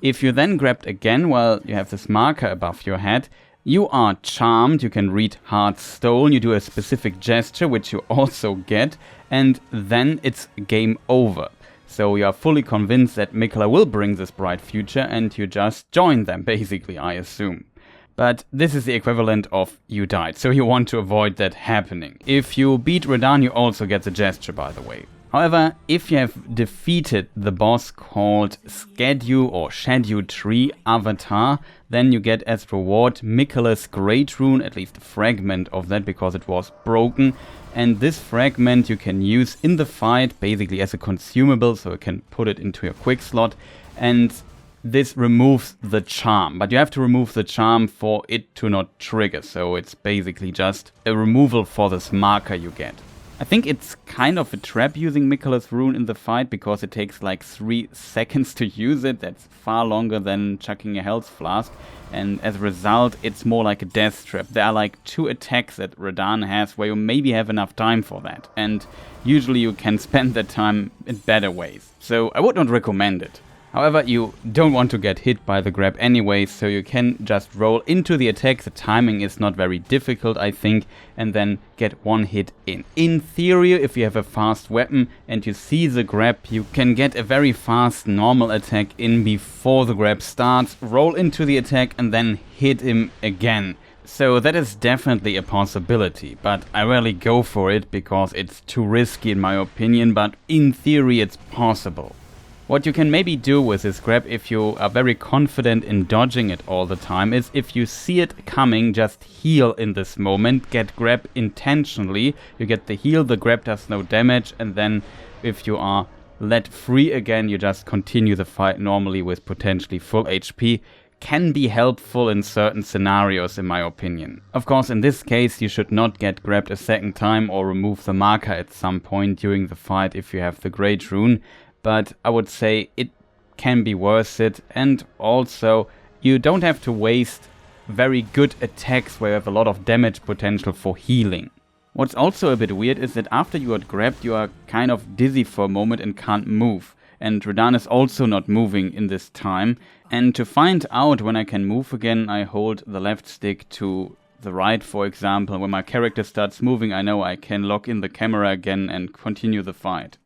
If you then grabbed again while you have this marker above your head, you are charmed. You can read Heart Stolen, you do a specific gesture which you also get, and then it's game over. So you are fully convinced that Miquella will bring this bright future and you just join them, basically, I assume. But this is the equivalent of you died, so you want to avoid that happening. If you beat Radahn, you also get the gesture, by the way. However, if you have defeated the boss called Schedule Tree Avatar, then you get as reward Miquella's Great Rune, at least a fragment of that because it was broken. And this fragment you can use in the fight, basically as a consumable, so you can put it into your quick slot. And this removes the charm, but you have to remove the charm for it to not trigger, so it's basically just a removal for this marker you get. I think it's kind of a trap using Miquella's rune in the fight, because it takes like 3 seconds to use it. That's far longer than chucking a health flask, and as a result it's more like a death trap. There are like 2 attacks that Radahn has where you maybe have enough time for that, and usually you can spend that time in better ways, so I would not recommend it. However, you don't want to get hit by the grab anyway, so you can just roll into the attack. The timing is not very difficult, I think, and then get one hit in. In theory, if you have a fast weapon and you see the grab, you can get a very fast normal attack in before the grab starts, roll into the attack and then hit him again. So that is definitely a possibility, but I rarely go for it because it's too risky in my opinion, but in theory it's possible. What you can maybe do with this grab, if you are very confident in dodging it all the time, is if you see it coming, just heal in this moment, get grab intentionally, you get the heal, the grab does no damage, and then if you are let free again, you just continue the fight normally with potentially full HP. Can be helpful in certain scenarios in my opinion. Of course, in this case you should not get grabbed a second time or remove the marker at some point during the fight if you have the Great Rune. But I would say it can be worth it, and also you don't have to waste very good attacks where you have a lot of damage potential for healing. What's also a bit weird is that after you got grabbed you are kind of dizzy for a moment and can't move. And Radahn is also not moving in this time. And to find out when I can move again, I hold the left stick to the right, for example. When my character starts moving, I know I can lock in the camera again and continue the fight.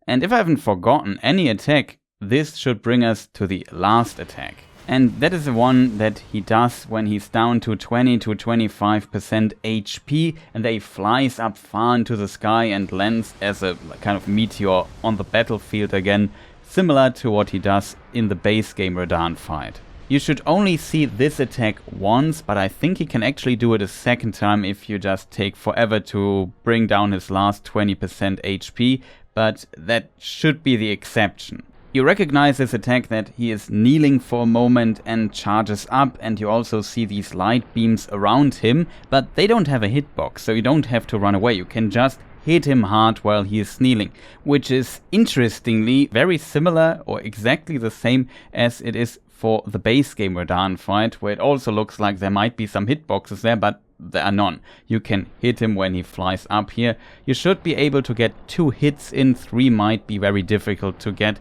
And if I haven't forgotten any attack, this should bring us to the last attack. And that is the one that he does when he's down to 20 to 25% HP, and then he flies up far into the sky and lands as a kind of meteor on the battlefield again, similar to what he does in the base game Radahn fight. You should only see this attack once, but I think he can actually do it a second time if you just take forever to bring down his last 20% HP, but that should be the exception. You recognize this attack that he is kneeling for a moment and charges up, and you also see these light beams around him, but they don't have a hitbox, so you don't have to run away. You can just hit him hard while he is kneeling, which is interestingly very similar or exactly the same as it is for the base game Radahn fight, where it also looks like there might be some hitboxes there, but there are none. You can hit him when he flies up here. You should be able to get 2 hits in, 3 might be very difficult to get.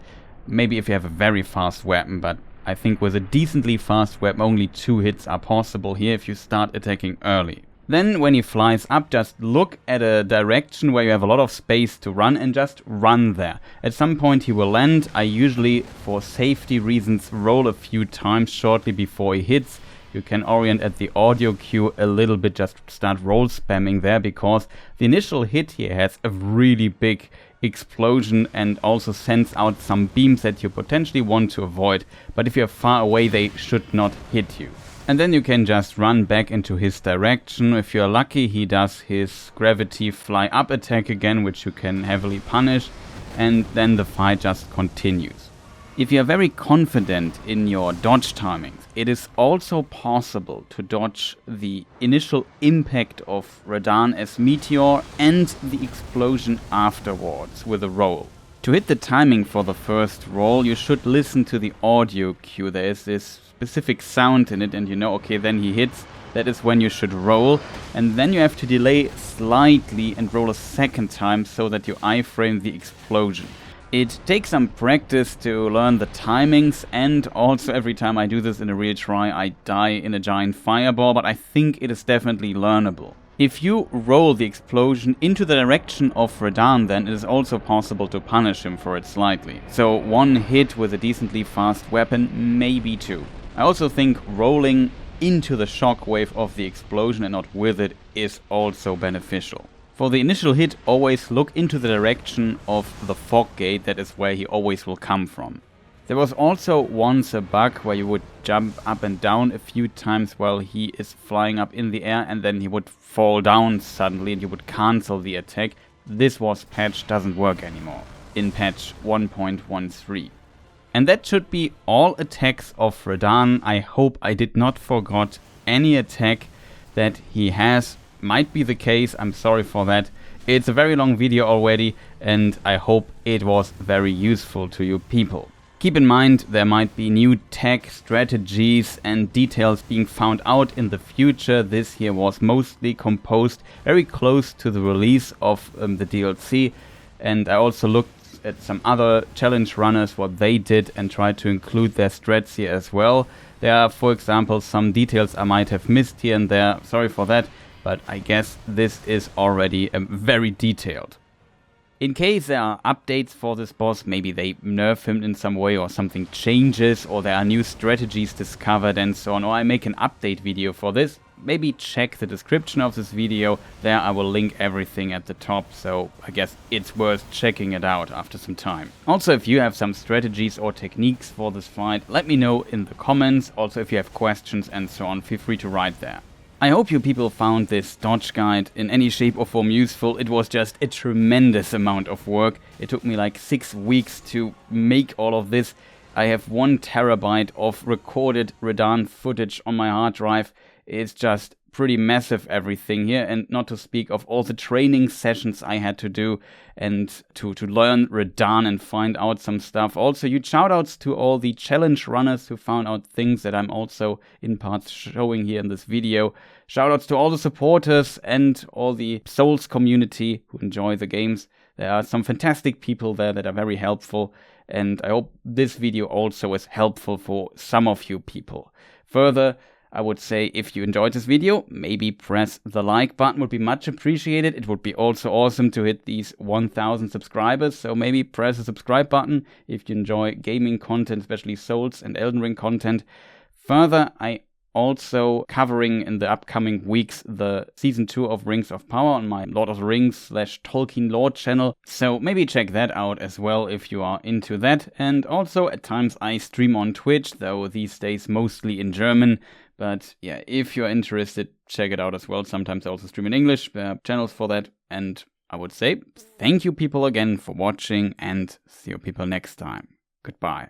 Maybe if you have a very fast weapon, but I think with a decently fast weapon only 2 hits are possible here if you start attacking early. Then when he flies up, just look at a direction where you have a lot of space to run and just run there. At some point he will land. I usually, for safety reasons, roll a few times shortly before he hits. You can orient at the audio cue a little bit, just start roll spamming there, because the initial hit here has a really big explosion and also sends out some beams that you potentially want to avoid, but if you're far away they should not hit you. And then you can just run back into his direction. If you're lucky, he does his gravity fly up attack again, which you can heavily punish. and then the fight just continues. If you are very confident in your dodge timings, it is also possible to dodge the initial impact of Radahn as Meteor and the explosion afterwards with a roll. To hit the timing for the first roll, you should listen to the audio cue. There is this specific sound in it and you know, okay, then he hits. That is when you should roll, and then you have to delay slightly and roll a second time so that you iframe the explosion. It takes some practice to learn the timings, and also every time I do this in a real try I die in a giant fireball, but I think it is definitely learnable. If you roll the explosion into the direction of Radahn, then it is also possible to punish him for it slightly. So one hit with a decently fast weapon, maybe two. I also think rolling into the shockwave of the explosion and not with it is also beneficial. For the initial hit, always look into the direction of the fog gate, that is where he always will come from. There was also once a bug where you would jump up and down a few times while he is flying up in the air and then he would fall down suddenly and you would cancel the attack. This was patched, doesn't work anymore in patch 1.13. And that should be all attacks of Radahn. I hope I did not forget any attack that he has. Might be the case, I'm sorry for that. It's a very long video already and I hope it was very useful to you people. Keep in mind there might be new tech, strategies and details being found out in the future. This here was mostly composed very close to the release of the DLC, and I also looked at some other challenge runners, what they did, and tried to include their strats here as well. There are, for example, some details I might have missed here and there, sorry for that, but I guess this is already very detailed. In case there are updates for this boss, maybe they nerf him in some way or something changes or there are new strategies discovered and so on, or I make an update video for this, maybe check the description of this video. There I will link everything at the top, so I guess it's worth checking it out after some time. Also, if you have some strategies or techniques for this fight, let me know in the comments. Also, if you have questions and so on, feel free to write there. I hope you people found this dodge guide in any shape or form useful. It was just a tremendous amount of work. It took me like 6 weeks to make all of this. I have 1 terabyte of recorded Radahn footage on my hard drive. It's just pretty massive everything here, and not to speak of all the training sessions I had to do and to learn Radahn and find out some stuff. Also, huge shoutouts to all the challenge runners who found out things that I'm also in parts showing here in this video. Shoutouts to all the supporters and all the Souls community who enjoy the games. There are some fantastic people there that are very helpful, and I hope this video also is helpful for some of you people. Further, I would say if you enjoyed this video, maybe press the like button, would be much appreciated. It would be also awesome to hit these 1000 subscribers, so maybe press the subscribe button if you enjoy gaming content, especially Souls and Elden Ring content. Further, I also covering in the upcoming weeks the Season 2 of Rings of Power on my Lord of the Rings / Tolkien Lore channel, so maybe check that out as well if you are into that. And also at times I stream on Twitch, though these days mostly in German. But yeah, if you're interested, check it out as well. Sometimes I also stream in English. There are channels for that. And I would say thank you people again for watching and see you people next time. Goodbye.